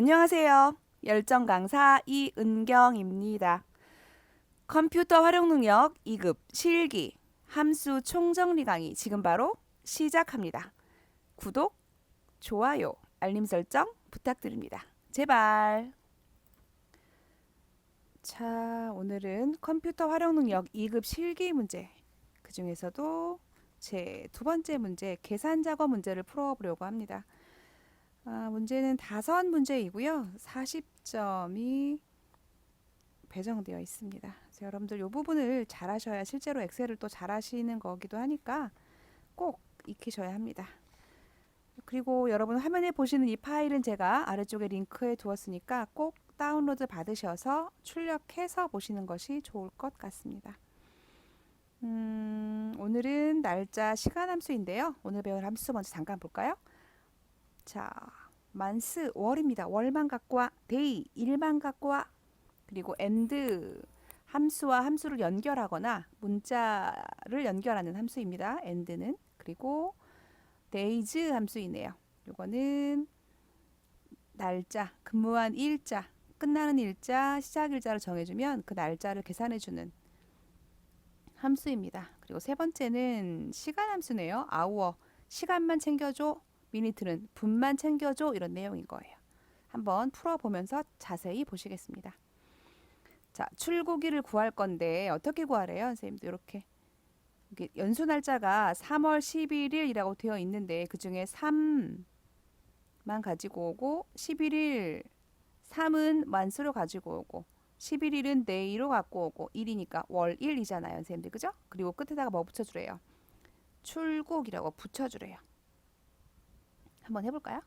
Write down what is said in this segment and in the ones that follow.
안녕하세요. 열정 강사 이은경입니다. 컴퓨터 활용 능력 2급 실기 함수 총정리 강의 지금 바로 시작합니다. 구독, 좋아요, 알림 설정 부탁드립니다. 제발. 자, 오늘은 컴퓨터 활용 능력 2급 실기 문제. 그 중에서도 제 두 번째 문제 계산 작업 문제를 풀어보려고 합니다. 문제는 5문제이고요. 40점이 배정되어 있습니다. 그래서 여러분들 이 부분을 잘 하셔야 실제로 엑셀을 또 잘 하시는 거기도 하니까 꼭 익히셔야 합니다. 그리고 여러분 화면에 보시는 이 파일은 제가 아래쪽에 링크해 두었으니까 꼭 다운로드 받으셔서 출력해서 보시는 것이 좋을 것 같습니다. 오늘은 날짜 시간 함수인데요. 오늘 배울 함수 먼저 잠깐 볼까요? 자, 만스 월입니다. 월만 갖고 와. 데이 일만 갖고 와. 그리고 and 함수와 함수를 연결하거나 문자를 연결하는 함수입니다. and는 그리고 days 함수이네요. 요거는 날짜, 근무한 일자, 끝나는 일자, 시작 일자를 정해주면 그 날짜를 계산해주는 함수입니다. 그리고 세 번째는 시간 함수네요. hour, 시간만 챙겨줘. 미니트는 분만 챙겨줘. 이런 내용인 거예요. 한번 풀어보면서 자세히 보시겠습니다. 자, 출고기를 구할 건데 어떻게 구하래요? 선생님도 이렇게 연수 날짜가 3월 11일이라고 되어 있는데 그 중에 3만 가지고 오고 11일 3은 만수로 가지고 오고 11일은 데이로 갖고 오고 1이니까 월일이잖아요. 선생님들 그죠? 그리고 끝에다가 뭐 붙여주래요? 출국이라고 붙여주래요. 한번 해볼까요?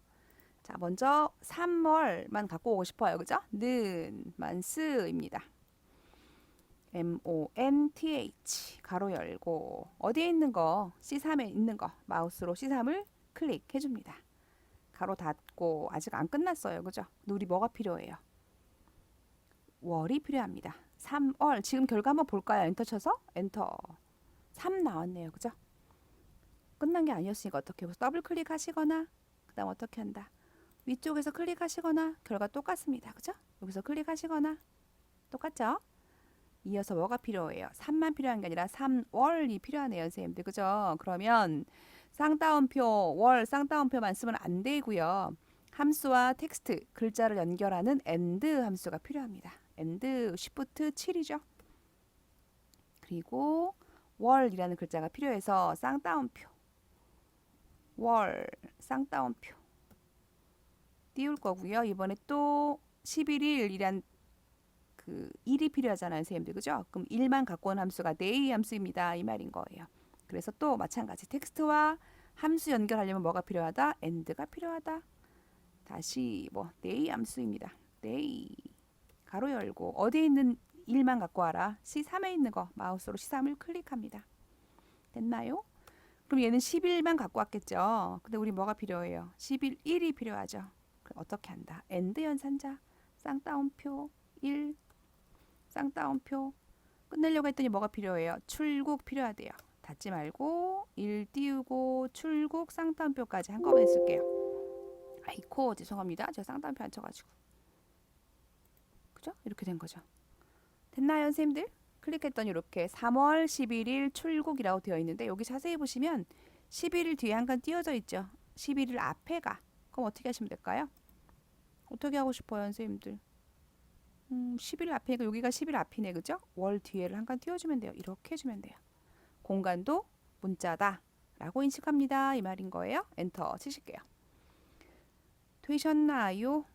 자, 먼저 3월만 갖고 오고 싶어요. 그죠? 는 만스입니다. month 가로 열고 어디에 있는 거 C3에 있는 거 마우스로 C3을 클릭해 줍니다. 가로 닫고 아직 안 끝났어요. 그죠? 우리 뭐가 필요해요? 월이 필요합니다. 3월 지금 결과 한번 볼까요? 엔터 쳐서 엔터 3 나왔네요. 그죠? 끝난 게 아니었으니까 어떻게 해서 더블 클릭하시거나 그 다음 어떻게 한다? 위쪽에서 클릭하시거나 결과 똑같습니다. 그죠? 여기서 클릭하시거나 똑같죠? 이어서 뭐가 필요해요? 3만 필요한 게 아니라 3월이 필요하네요. 선생님들. 그죠? 그러면 쌍따옴표, 월 쌍따옴표만 쓰면 안 되고요. 함수와 텍스트, 글자를 연결하는 and 함수가 필요합니다. and shift 7이죠. 그리고 월이라는 글자가 필요해서 쌍따옴표, 월 쌍따옴표 띄울 거고요. 이번에 또 11일이란 그 1이 필요하잖아요, 선생님들. 그죠? 그럼 1만 갖고 온 함수가 day 함수입니다. 이 말인 거예요. 그래서 또 마찬가지 텍스트와 함수 연결하려면 뭐가 필요하다? and가 필요하다. 다시 뭐 day 함수입니다. day 가로 열고 어디에 있는 1만 갖고 와라. C3에 있는 거 마우스로 C3을 클릭합니다. 됐나요? 그럼 얘는 11만 갖고 왔겠죠. 근데 우리 뭐가 필요해요? 11, 1이 필요하죠. 그럼 어떻게 한다? and 연산자 쌍따옴표 1 쌍따옴표 끝내려고 했더니 뭐가 필요해요? 출국 필요하대요. 닫지 말고 1 띄우고 출국 쌍따옴표까지 한꺼번에 쓸게요. 아이코 죄송합니다. 제가 쌍따옴표 안 쳐가지고. 그죠? 이렇게 된 거죠. 됐나요 선생님들? 클릭했더니 이렇게 3월 11일 출국이라고 되어 있는데 여기 자세히 보시면 11일 뒤에 한 칸 띄어져 있죠. 11일 앞에 가. 그럼 어떻게 하시면 될까요? 어떻게 하고 싶어요 선생님들? 10일 앞이니까 여기가 10일 앞이네. 그죠? 월 뒤에를 한 칸 띄워주면 돼요. 이렇게 해주면 돼요. 공간도 문자다 라고 인식합니다. 이 말인 거예요. 엔터 치실게요. 되셨나요?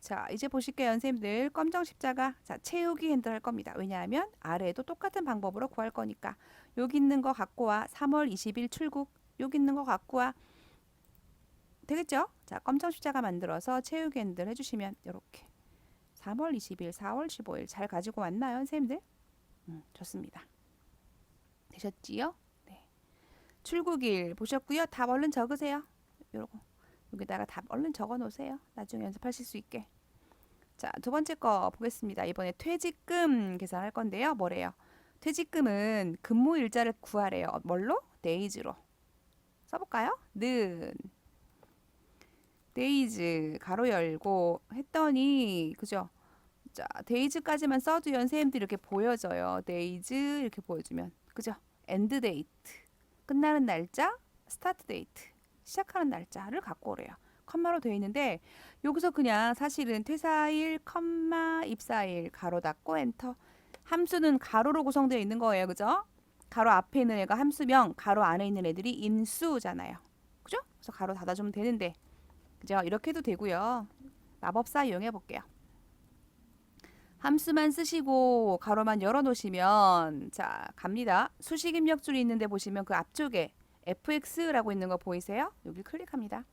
자, 이제 보실게요. 선생님들 검정 십자가 자 채우기 핸들 할 겁니다. 왜냐하면 아래에도 똑같은 방법으로 구할 거니까 여기 있는 거 갖고 와 3월 20일 출국 여기 있는 거 갖고 와 되겠죠? 자, 검정 십자가 만들어서 채우기 핸들 해주시면 이렇게 3월 20일, 4월 15일 잘 가지고 왔나요, 선생님들? 좋습니다. 되셨지요? 네. 출국일 보셨고요. 답 얼른 적으세요. 요거 여기다가 답 얼른 적어 놓으세요. 나중에 연습하실 수 있게. 자, 두 번째 거 보겠습니다. 이번에 퇴직금 계산할 건데요. 뭐래요? 퇴직금은 근무 일자를 구하래요. 뭘로? days로. 써볼까요? 는 데이즈 가로 열고 했더니 그죠? 자, 데이즈까지만 써도 선생님들이 이렇게 보여져요. 데이즈 이렇게 보여주면 그죠? 엔드 데이트 끝나는 날짜, 스타트 데이트 시작하는 날짜를 갖고 오래요. 컴마로 되어 있는데 여기서 그냥 사실은 퇴사일, 컴마, 입사일 가로 닫고 엔터. 함수는 가로로 구성되어 있는 거예요. 그죠? 가로 앞에 있는 애가 함수명, 가로 안에 있는 애들이 인수잖아요. 그죠? 그래서 가로 닫아주면 되는데 그죠? 이렇게 해도 되고요. 마법사 이용해 볼게요. 함수만 쓰시고 가로만 열어 놓으시면 자 갑니다. 수식 입력줄이 있는데 보시면 그 앞쪽에 fx라고 있는 거 보이세요? 여기 클릭합니다.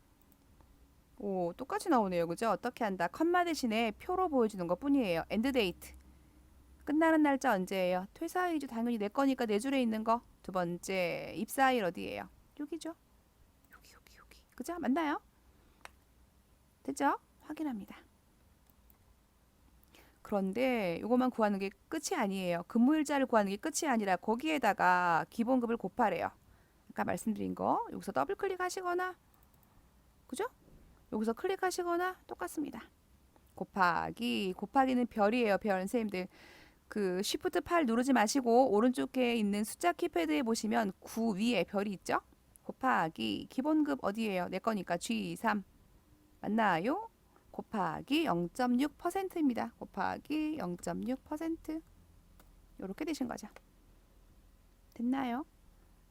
오 똑같이 나오네요. 그죠? 어떻게 한다. 컴마 대신에 표로 보여주는 것 뿐이에요. 엔드 데이트 끝나는 날짜 언제예요? 퇴사일이죠. 당연히 내 거니까 내 줄에 있는 거. 두 번째 입사일 어디예요? 여기죠. 여기 그죠? 맞나요? 됐죠? 확인합니다. 그런데 이것만 구하는 게 끝이 아니에요. 근무일자를 구하는 게 끝이 아니라 거기에다가 기본급을 곱하래요. 아까 말씀드린 거 여기서 더블 클릭하시거나 그죠? 여기서 클릭하시거나 똑같습니다. 곱하기는 별이에요. 별 선생님들 그 Shift 8 누르지 마시고 오른쪽에 있는 숫자 키패드에 보시면 9 위에 별이 있죠? 곱하기 기본급 어디예요? 내 거니까 G3 맞나요? 곱하기 0.6%입니다. 곱하기 0.6% 이렇게 되신 거죠. 됐나요?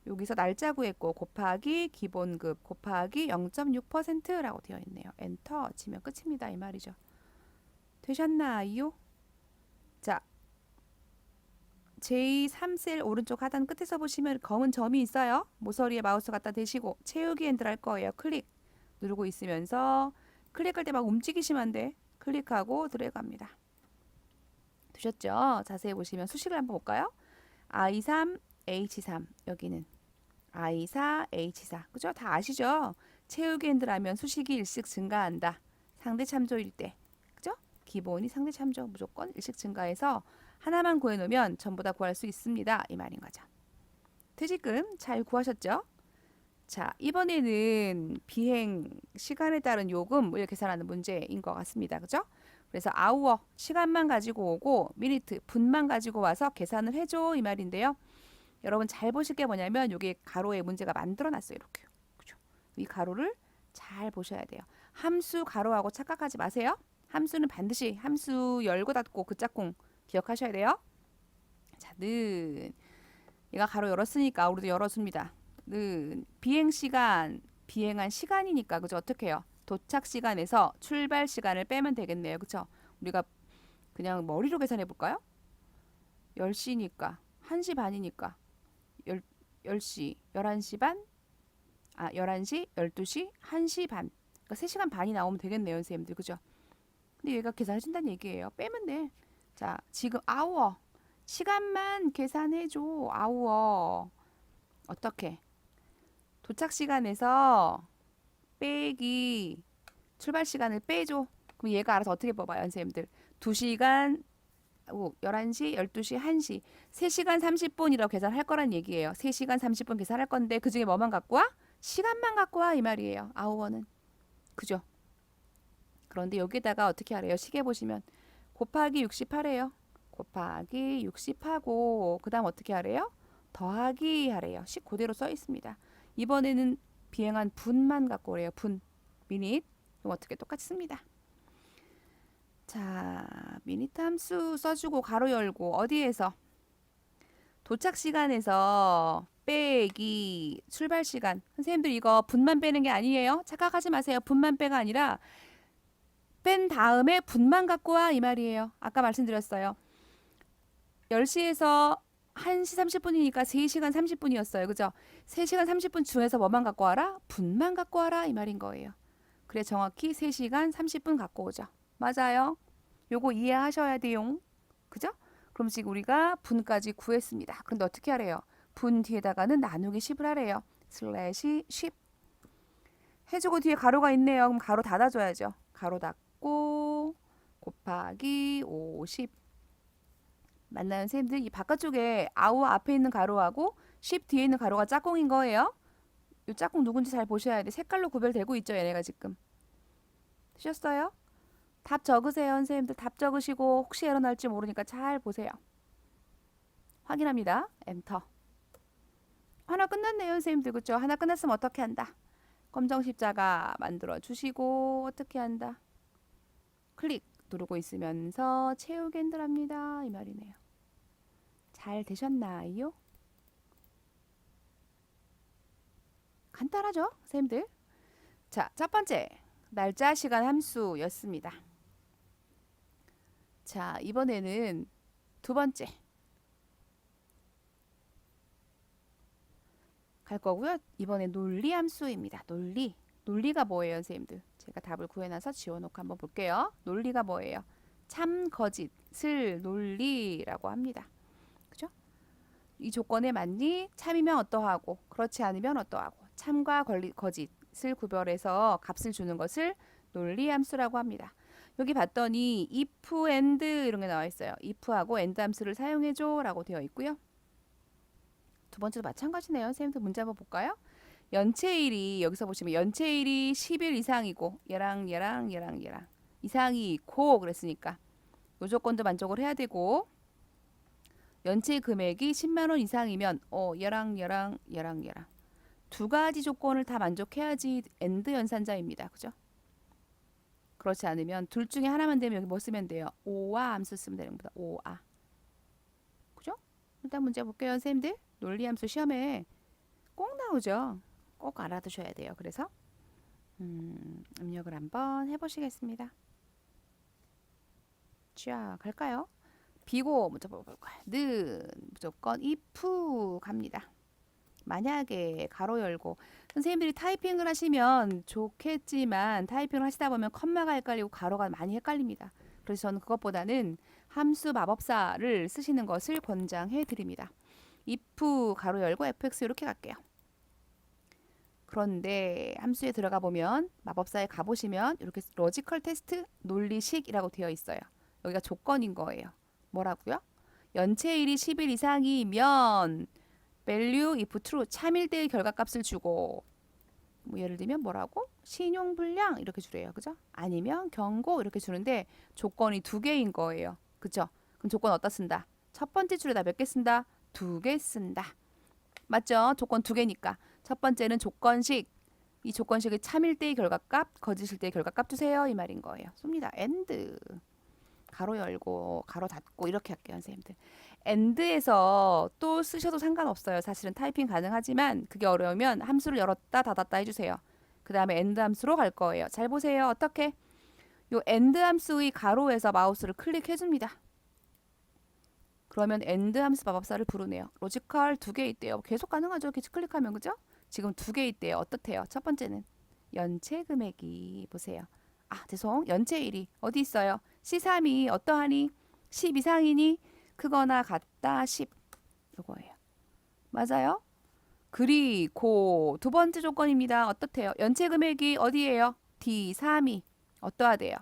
여기서 날짜 구했고 곱하기 기본급 곱하기 0.6%라고 되어 있네요. 엔터 치면 끝입니다. 이 말이죠. 되셨나요? 자, J3셀 오른쪽 하단 끝에서 보시면 검은 점이 있어요. 모서리에 마우스 갖다 대시고 채우기 엔드를 할 거예요. 클릭 누르고 있으면서 클릭할 때 막 움직이시면 안 돼. 클릭하고 드래그합니다. 되셨죠? 자세히 보시면 수식을 한번 볼까요? I3, H3 여기는 I4, H4 그죠? 다 아시죠? 채우기 핸들하면 수식이 일씩 증가한다. 상대 참조일 때 그죠? 기본이 상대 참조 무조건 일씩 증가해서 하나만 구해놓으면 전부 다 구할 수 있습니다. 이 말인 거죠. 퇴직금 잘 구하셨죠? 자, 이번에는 비행 시간에 따른 요금을 계산하는 문제인 것 같습니다. 그죠? 그래서 아우어 시간만 가지고 오고 미니트 분만 가지고 와서 계산을 해줘 이 말인데요. 여러분 잘 보실 게 뭐냐면 여기 가로에 문제가 만들어 놨어요. 이렇게. 그죠? 이 가로를 잘 보셔야 돼요. 함수 가로하고 착각하지 마세요. 함수는 반드시 함수 열고 닫고 그 짝꿍 기억하셔야 돼요. 자, 는 얘가 가로 열었으니까 우리도 열어줍니다. 는 비행 시간 비행한 시간이니까 그죠? 어떻게 해요? 도착 시간에서 출발 시간을 빼면 되겠네요. 그죠? 우리가 그냥 머리로 계산해 볼까요? 10시니까 1시 반이니까 10시, 11시 반, 11시, 12시, 1시 반. 그러니까 3시간 반이 나오면 되겠네요, 선생님들. 그죠? 근데 얘가 계산해 준다는 얘기예요. 빼면 돼. 자, 지금 아우어. 시간만 계산해 줘. 아우어. 어떻게? 도착 시간에서 빼기 출발 시간을 빼줘. 그럼 얘가 알아서 어떻게 뽑아요, 선생님들? 2시간 11시, 12시, 1시 3시간 30분이라고 계산할 거란 얘기예요. 3시간 30분 계산할 건데 그중에 뭐만 갖고 와? 시간만 갖고 와 이 말이에요. 아우어는. 그죠? 그런데 여기다가 어떻게 하래요? 시계 보시면 곱하기 68해요. 곱하기 60하고 그 다음 어떻게 하래요? 더하기 하래요. 식 그대로 써 있습니다. 이번에는 비행한 분만 갖고 오래요. 분, 미닛. 그럼 어떻게 똑같이 씁니다. 자, 미니트 함수 써주고 가로 열고 어디에서? 도착 시간에서 빼기 출발 시간. 선생님들 이거 분만 빼는 게 아니에요. 착각하지 마세요. 분만 빼가 아니라 뺀 다음에 분만 갖고 와 이 말이에요. 아까 말씀드렸어요. 10시에서 1시 30분이니까 3시간 30분이었어요. 그죠? 3시간 30분 중에서 뭐만 갖고 와라? 분만 갖고 와라 이 말인 거예요. 그래 정확히 3시간 30분 갖고 오죠. 맞아요. 요거 이해하셔야 돼요. 그죠? 그럼 지금 우리가 분까지 구했습니다. 그런데 어떻게 하래요? 분 뒤에다가는 나누기 10을 하래요. 슬래시 10 해주고 뒤에 가로가 있네요. 그럼 가로 닫아줘야죠. 가로 닫고 곱하기 50 맞나요 선생님들? 이 바깥쪽에 아우 앞에 있는 가로하고 10 뒤에 있는 가로가 짝꿍인 거예요. 이 짝꿍 누군지 잘 보셔야 돼. 색깔로 구별되고 있죠 얘네가 지금. 되셨어요? 답 적으세요. 선생님들 답 적으시고 혹시 에러 날지 모르니까 잘 보세요. 확인합니다. 엔터. 하나 끝났네요. 선생님들 그죠? 하나 끝났으면 어떻게 한다? 검정 십자가 만들어 주시고 어떻게 한다? 클릭 누르고 있으면서 채우기 핸들합니다. 이 말이네요. 잘 되셨나요? 간단하죠? 선생님들. 자, 첫 번째 날짜 시간 함수였습니다. 자, 이번에는 두 번째 갈 거고요. 이번에 논리 함수입니다. 논리가 뭐예요, 선생님들? 제가 답을 구해놔서 지워놓고 한번 볼게요. 논리가 뭐예요? 참, 거짓, 슬, 논리라고 합니다. 그죠? 이 조건에 맞니? 참이면 어떠하고, 그렇지 않으면 어떠하고. 참과 거짓을 구별해서 값을 주는 것을 논리 함수라고 합니다. 여기 봤더니 if, and 이런 게 나와 있어요. if하고 and 함수를 사용해줘 라고 되어 있고요. 두 번째도 마찬가지네요. 선생님들 문제 한번 볼까요? 연체일이 여기서 보시면 연체일이 10일 이상이고 얘랑 이상이 있고 그랬으니까 요 조건도 만족을 해야 되고 연체 금액이 10만 원 이상이면 얘랑 두 가지 조건을 다 만족해야지 엔드 연산자입니다. 그죠? 그렇지 않으면 둘 중에 하나만 되면 여기 뭐 쓰면 돼요? 오와 함수 쓰면 되는 겁니다. 오아. 그죠? 일단 문제 볼게요. 선생님들. 논리함수 시험에 꼭 나오죠. 꼭 알아두셔야 돼요. 그래서 입력을 한번 해보시겠습니다. 자, 갈까요? 비고 먼저 볼까요? 는 무조건 if 갑니다. 만약에 가로 열고 선생님들이 타이핑을 하시면 좋겠지만 타이핑을 하시다 보면 컴마가 헷갈리고 가로가 많이 헷갈립니다. 그래서 저는 그것보다는 함수 마법사를 쓰시는 것을 권장해 드립니다. if 가로 열고 fx 이렇게 갈게요. 그런데 함수에 들어가 보면 마법사에 가보시면 이렇게 로지컬 테스트 논리식이라고 되어 있어요. 여기가 조건인 거예요. 뭐라고요? 연체일이 10일 이상이면 value if true 참일 때의 결과값을 주고 뭐 예를 들면 뭐라고? 신용불량 이렇게 주래요. 그죠? 아니면 경고 이렇게 주는데 조건이 두 개인 거예요. 그죠? 그럼 조건 어디다 쓴다? 첫 번째 줄에다 몇 개 쓴다? 두 개 쓴다. 맞죠? 조건 두 개니까. 첫 번째는 조건식. 이 조건식의 참일 때의 결과값, 거짓일 때의 결과값 주세요. 이 말인 거예요. 씁니다. and. 가로 열고 가로 닫고 이렇게 할게요. 선생님들. and에서 또 쓰셔도 상관없어요. 사실은 타이핑 가능하지만 그게 어려우면 함수를 열었다 닫았다 해주세요. 그 다음에 and 함수로 갈 거예요. 잘 보세요. 어떻게? 요 and 함수의 가로에서 마우스를 클릭해줍니다. 그러면 and 함수 마법사를 부르네요. 로지컬 두 개 있대요. 계속 가능하죠. 계속 클릭하면 그죠? 지금 두 개 있대요. 어떻대요? 첫 번째는 연체 금액이 보세요. 아 죄송 연체일이 어디 있어요? C3이 어떠하니? 10 이상이니? 크거나 같다 10 이거예요. 맞아요? 그리고 두 번째 조건입니다. 어떻대요? 연체 금액이 어디예요? D3이 어떠하대요?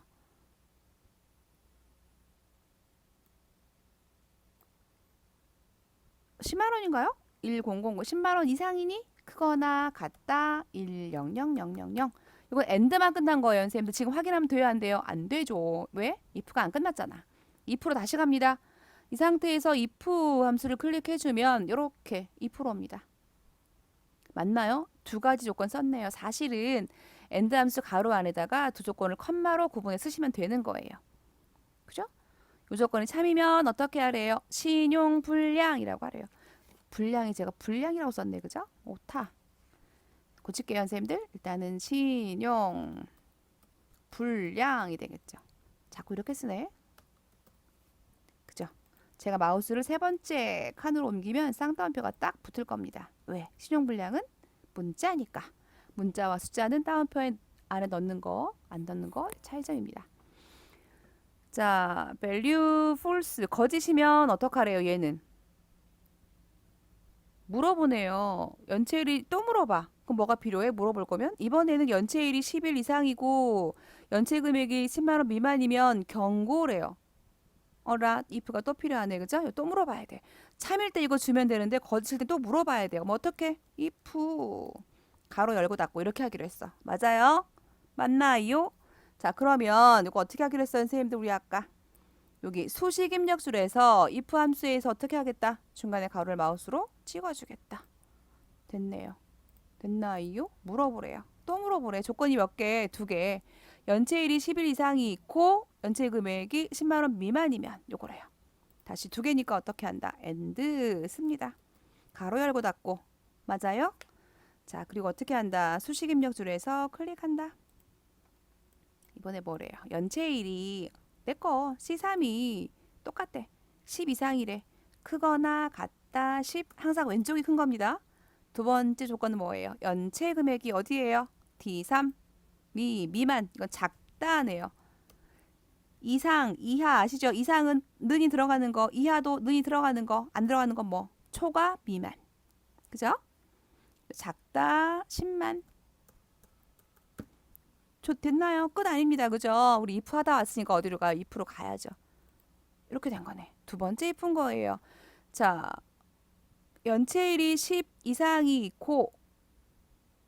10만 원인가요? 1000 10만 원 이상이니? 크거나 같다 100000. 이건 end만 끝난 거예요. 선생님들 지금 확인하면 돼요 안 돼요? 안 되죠. 왜? if가 안 끝났잖아. if로 다시 갑니다. 이 상태에서 if 함수를 클릭해주면 이렇게 if로 옵니다. 맞나요? 두 가지 조건 썼네요. 사실은 end 함수 가로 안에다가 두 조건을 컴마로 구분해 쓰시면 되는 거예요. 그죠? 이 조건이 참이면 어떻게 하래요? 신용불량이라고 하래요. 불량이 제가 불량이라고 썼네. 그죠? 오타. 고칠게요. 선생님들. 일단은 신용 불량이 되겠죠. 자꾸 이렇게 쓰네. 그죠? 제가 마우스를 세 번째 칸으로 옮기면 쌍따옴표가 딱 붙을 겁니다. 왜? 신용불량은 문자니까. 문자와 숫자는 따옴표 안에 넣는 거, 안 넣는 거 차이점입니다. 자, value false 거짓이면 어떡하래요? 얘는 물어보네요. 연체일이 또 물어봐. 그럼 뭐가 필요해? 물어볼 거면 이번에는 연체일이 10일 이상이고 연체 금액이 10만 원 미만이면 경고래요. 어라 if가 또 필요하네. 그죠? 또 물어봐야 돼. 참일 때 이거 주면 되는데 거짓일 때 또 물어봐야 돼요. 뭐 어떻게? if 가로 열고 닫고 이렇게 하기로 했어. 맞아요? 맞나요? 자, 그러면 이거 어떻게 하기로 했어요, 선생님들? 우리 아까 여기 수식 입력줄에서 if 함수에서 어떻게 하겠다? 중간에 가로를 마우스로 찍어주겠다. 됐네요. 됐나요? 물어보래요. 또 물어보래. 조건이 몇 개? 두 개. 연체일이 10일 이상이 있고 연체 금액이 10만 원 미만이면 요거래요. 다시 두 개니까 어떻게 한다? and 씁니다. 가로 열고 닫고. 맞아요? 자, 그리고 어떻게 한다? 수식 입력줄에서 클릭한다. 이번에 뭐래요? 연체일이 내거 C3이 똑같대. 10 이상이래. 크거나 같다. 10 항상 왼쪽이 큰 겁니다. 두 번째 조건은 뭐예요? 연체 금액이 어디예요? D3 미만. 이건 작다네요. 이상, 이하 아시죠? 이상은 는이 들어가는 거, 이하도 는이 들어가는 거, 안 들어가는 건 뭐? 초과 미만. 그죠? 작다 10만. 됐나요? 끝 아닙니다. 그죠? 우리 if 하다 왔으니까 어디로 가요? if로 가야죠. 이렇게 된 거네. 두 번째 if인 거예요. 자, 연체일이 10 이상이 있고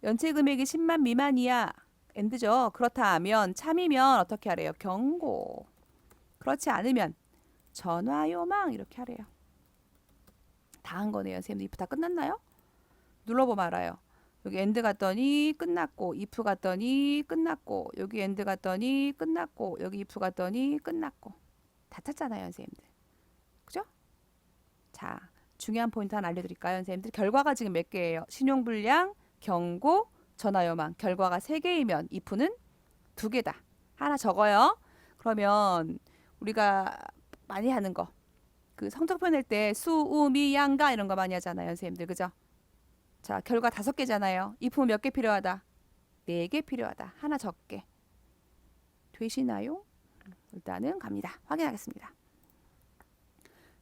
연체 금액이 10만 미만이야. end죠. 그렇다 하면 참이면 어떻게 하래요? 경고. 그렇지 않으면 전화 요망 이렇게 하래요. 다 한 거네요. 선생님 if 다 끝났나요? 눌러보면 알아요. 여기 end 갔더니 끝났고 if 갔더니 끝났고 여기 end 갔더니 끝났고 여기 if 갔더니 끝났고 다 찼잖아요. 선생님들. 그죠? 자, 중요한 포인트 하나 알려드릴까요? 선생님들 결과가 지금 몇 개예요? 신용불량, 경고, 전화요망. 결과가 3개이면 if는 2개다. 하나 적어요. 그러면 우리가 많이 하는 거. 그 성적표 낼 때 수, 우, 미, 양가 이런 거 많이 하잖아요. 선생님들. 그죠? 자, 결과 5개잖아요. if 몇 개 필요하다? 4개 필요하다. 하나 적게. 되시나요? 일단은 갑니다. 확인하겠습니다.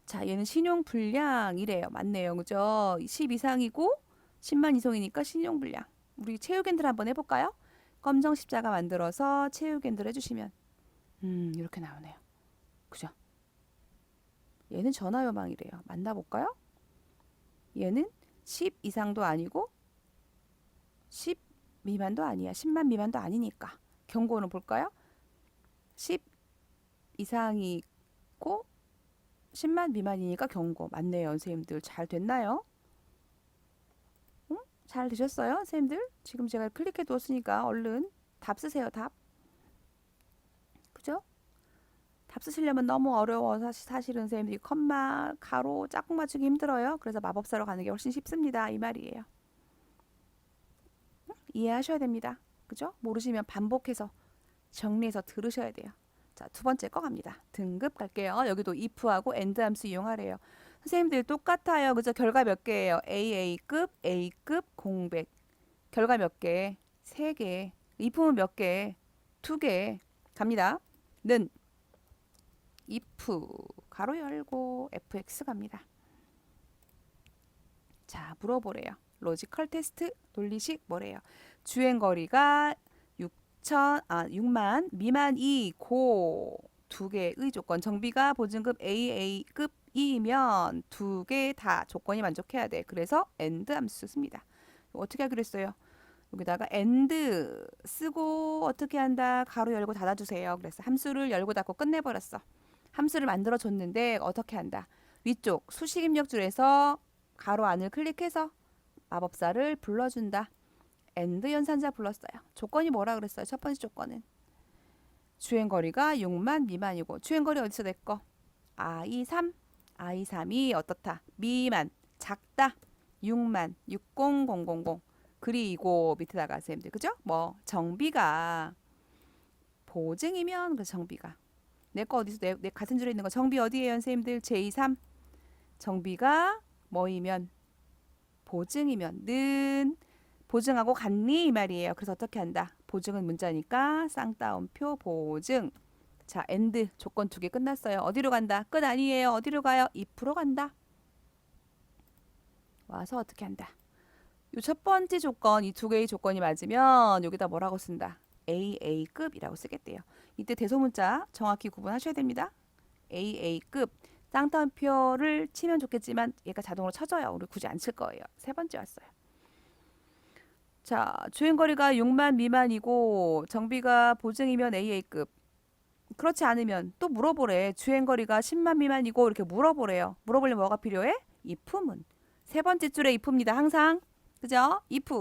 자, 얘는 신용불량이래요. 맞네요. 그죠? 10 이상이고 10만 이상이니까 신용불량. 우리 체육엔들 한번 해볼까요? 검정 십자가 만들어서 체육엔들 해주시면 이렇게 나오네요. 그죠? 얘는 전화요망이래요. 만나볼까요? 얘는 10 이상도 아니고 10 미만도 아니야. 10만 미만도 아니니까. 경고는 볼까요? 10 이상이 있고 10만 미만이니까 경고. 맞네요. 선생님들 잘 됐나요? 응? 잘 되셨어요? 선생님들? 지금 제가 클릭해 두었으니까 얼른 답 쓰세요. 답. 그죠? 답 쓰시려면 너무 어려워서 사실은 선생님들이 컴마, 가로, 짝꿍 맞추기 힘들어요. 그래서 마법사로 가는 게 훨씬 쉽습니다. 이 말이에요. 이해하셔야 됩니다. 그죠? 모르시면 반복해서 정리해서 들으셔야 돼요. 자, 두 번째 거 갑니다. 등급 갈게요. 여기도 if하고 and 함수 이용하래요. 선생님들 똑같아요. 그죠? 결과 몇 개예요? AA급, A급, 공백. 결과 몇 개? 3개. if는 몇 개? 2개. 갑니다. 는 if 가로 열고 fx 갑니다. 자, 물어보래요. 로지컬 테스트 논리식 뭐래요? 주행거리가 6만 미만이고 2개의 조건 정비가 보증급 AA급이면 2개 다 조건이 만족해야 돼. 그래서 and 함수 씁니다. 어떻게 하기로 했어요? 여기다가 and 쓰고 어떻게 한다? 가로 열고 닫아주세요. 그래서 함수를 열고 닫고 끝내버렸어. 함수를 만들어 줬는데 어떻게 한다? 위쪽 수식 입력줄에서 가로 안을 클릭해서 마법사를 불러준다. and 연산자 불렀어요. 조건이 뭐라 그랬어요? 첫 번째 조건은 주행거리가 6만 미만이고 주행거리 어디서 냈거? I3 I3이 어떻다? 미만 작다 6만 60000 그리고 밑에다가 쌤들 그죠? 뭐 정비가 보증이면 그 정비가 내 거 어디서 내 같은 줄에 있는 거 정비 어디에요 선생님들? J3 정비가 뭐이면 보증이면 는 보증하고 같니 이 말이에요. 그래서 어떻게 한다? 보증은 문자니까 쌍따옴표 보증. 자, and 조건 2개 끝났어요. 어디로 간다? 끝 아니에요. 어디로 가요? if로 간다. 와서 어떻게 한다? 이 첫 번째 조건, 이 2개의 조건이 맞으면 여기다 뭐라고 쓴다? AA급이라고 쓰겠대요. 이때 대소문자 정확히 구분하셔야 됩니다. AA급 쌍따옴표를 치면 좋겠지만 얘가 자동으로 쳐져요. 우리 굳이 안 칠 거예요. 세 번째 왔어요. 자, 주행거리가 6만 미만이고 정비가 보증이면 AA급. 그렇지 않으면 또 물어보래. 주행거리가 10만 미만이고 이렇게 물어보래요. 물어보려면 뭐가 필요해? if문. 세 번째 줄에 if입니다. 항상. 그죠? if.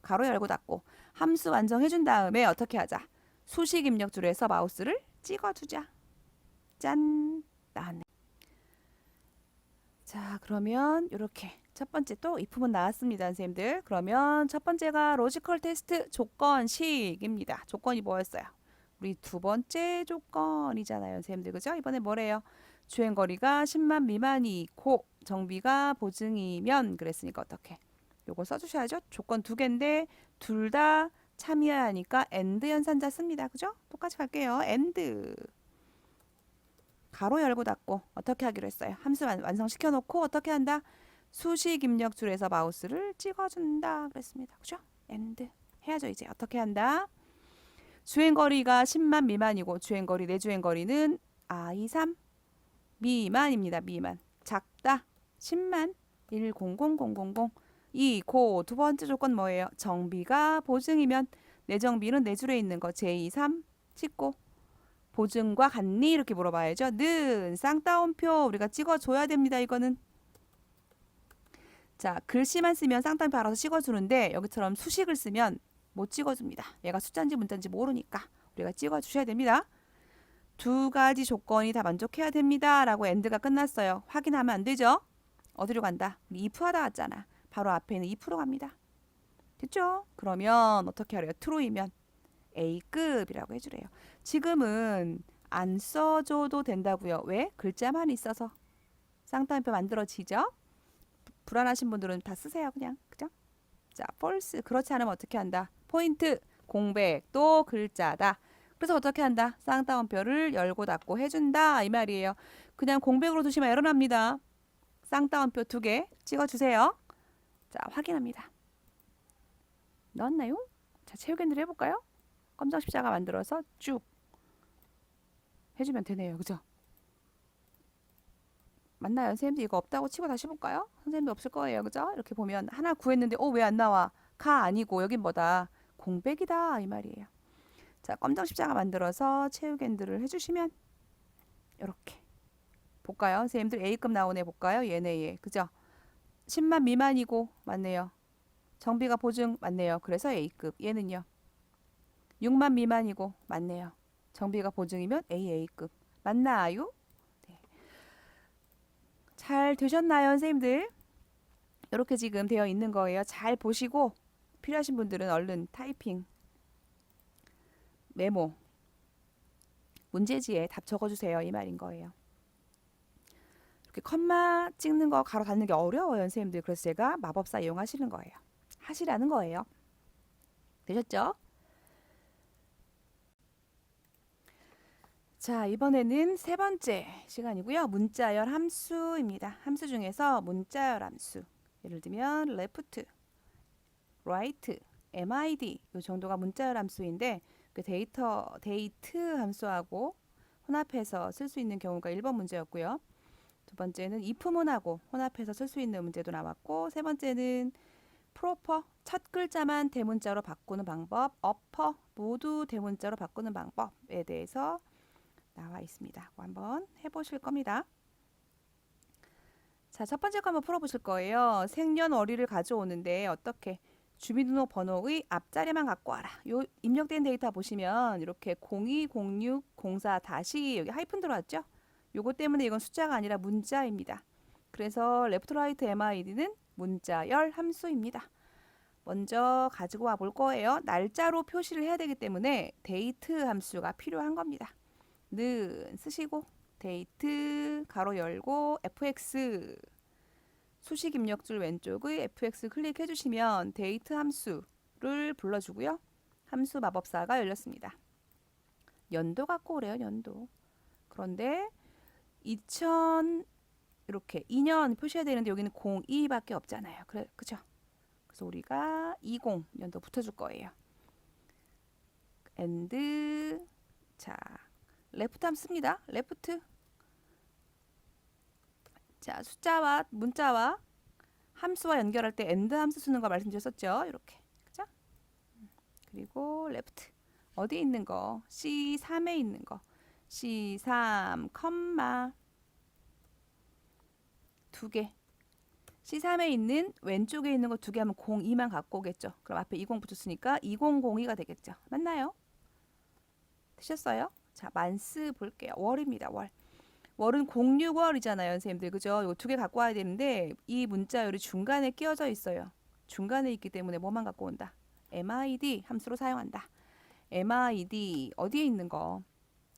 가로 열고 닫고. 함수 완성해 준 다음에 어떻게 하자? 수식 입력 줄에서 마우스를 찍어주자. 짠. 나왔네. 자, 그러면 이렇게 첫 번째 또 if문 나왔습니다, 선생님들. 그러면 첫 번째가 로지컬 테스트 조건식입니다. 조건이 뭐였어요? 우리 두 번째 조건이잖아요, 선생님들. 그죠? 이번에 뭐래요? 주행거리가 10만 미만이고 정비가 보증이면 그랬으니까 어떻게? 요거 써주셔야죠. 조건 두 개인데 둘 다 참여해야 하니까 and 연산자 씁니다. 그죠? 똑같이 갈게요. and. 가로 열고 닫고 어떻게 하기로 했어요? 함수 완성시켜 놓고 어떻게 한다? 수식 입력 줄에서 마우스를 찍어준다 그랬습니다. 그죠? and 해야죠. 이제 어떻게 한다? 주행거리가 10만 미만이고 주행거리 내 주행거리는 I3 미만입니다. 미만. 작다. 10만 100,000 2고 두 번째 조건 뭐예요? 정비가 보증이면 내 정비는 내 줄에 있는 거 J3 찍고 보증과 같니? 이렇게 물어봐야죠. 는 쌍따옴표 우리가 찍어줘야 됩니다. 이거는. 자, 글씨만 쓰면 쌍따옴표 알아서 찍어주는데 여기처럼 수식을 쓰면 못 찍어줍니다. 얘가 숫자인지 문자인지 모르니까 우리가 찍어주셔야 됩니다. 두 가지 조건이 다 만족해야 됩니다. 라고 end가 끝났어요. 확인하면 안 되죠? 어디로 간다? 우리 if 하다 왔잖아. 바로 앞에 있는 if로 갑니다. 됐죠? 그러면 어떻게 하래요? true이면 A급이라고 해주래요. 지금은 안 써줘도 된다고요. 왜? 글자만 있어서 쌍따옴표 만들어지죠? 불안하신 분들은 다 쓰세요. 그냥. 그죠? 자, false. 그렇지 않으면 어떻게 한다? 포인트, 공백, 또 글자다. 그래서 어떻게 한다? 쌍따옴표를 열고 닫고 해준다. 이 말이에요. 그냥 공백으로 두시면 에러 납니다. 쌍따옴표 두 개 찍어주세요. 자, 확인합니다. 넣었나요? 자, 채우기를 해볼까요? 검정 십자가 만들어서 쭉 해주면 되네요. 그죠? 맞나요? 선생님들 이거 없다고 치고 다시 볼까요? 선생님도 없을 거예요. 그죠? 이렇게 보면 하나 구했는데 왜 안 나와? 가 아니고 여긴 뭐다? 공백이다 이 말이에요. 자, 검정 십자가 만들어서 채우기 엔드를 해주시면 이렇게 볼까요? 선생님들 A급 나오네 볼까요? 얘네 얘. 그죠? 10만 미만이고 맞네요. 정비가 보증 맞네요. 그래서 A급. 얘는요. 6만 미만이고 맞네요. 정비가 보증이면 AA급. 맞나요? 네. 잘 되셨나요, 선생님들? 이렇게 지금 되어 있는 거예요. 잘 보시고 필요하신 분들은 얼른 타이핑, 메모, 문제지에 답 적어주세요. 이 말인 거예요. 이렇게 컴마 찍는 거 가로 닫는 게 어려워요, 선생님들. 그래서 제가 마법사 이용하시는 거예요. 하시라는 거예요. 되셨죠? 자, 이번에는 세 번째 시간이고요. 문자열 함수입니다. 함수 중에서 문자열 함수. 예를 들면 left, right, mid 이 정도가 문자열 함수인데 그 데이트 함수하고 혼합해서 쓸 수 있는 경우가 1번 문제였고요. 두 번째는 if문하고 혼합해서 쓸 수 있는 문제도 나왔고 세 번째는 proper 첫 글자만 대문자로 바꾸는 방법, upper 모두 대문자로 바꾸는 방법에 대해서 나와 있습니다. 한번 해보실 겁니다. 자, 첫 번째 거 한번 풀어보실 거예요. 생년월일을 가져오는데 어떻게 주민등록번호의 앞자리만 갖고 와라. 요 입력된 데이터 보시면 이렇게 020604 다시 여기 하이픈 들어왔죠? 요거 때문에 이건 숫자가 아니라 문자입니다. 그래서 left, right, mid는 문자열 함수입니다. 먼저 가지고 와 볼 거예요. 날짜로 표시를 해야 되기 때문에 데이트 함수가 필요한 겁니다. 는 쓰시고 데이트 가로 열고 fx 수식 입력줄 왼쪽의 fx 클릭해 주시면 데이트 함수를 불러주고요. 함수 마법사가 열렸습니다. 연도 갖고 오래요. 연도. 그런데 2000 이렇게 2년 표시해야 되는데 여기는 02밖에 없잖아요. 그죠? 그래서 우리가 20 연도 붙여줄 거예요. and 자 레프트 함 씁니다. 레프트. 자, 숫자와 문자와 함수와 연결할 때 and 함수 쓰는 거 말씀드렸었죠. 이렇게. 그죠? 그리고 left. 어디에 있는 거? C3에 있는 거. C3, 두 개. C3에 있는 왼쪽에 있는 거 두 개 하면 02만 갖고 오겠죠. 그럼 앞에 20 붙였으니까 2002가 되겠죠. 맞나요? 되셨어요? 자, 만스 볼게요. 월입니다. 월. 월은 06월이잖아요, 선생님들. 그죠? 이거 두 개 갖고 와야 되는데 이 문자열이 중간에 끼어져 있어요. 중간에 있기 때문에 뭐만 갖고 온다? MID 함수로 사용한다. MID 어디에 있는 거?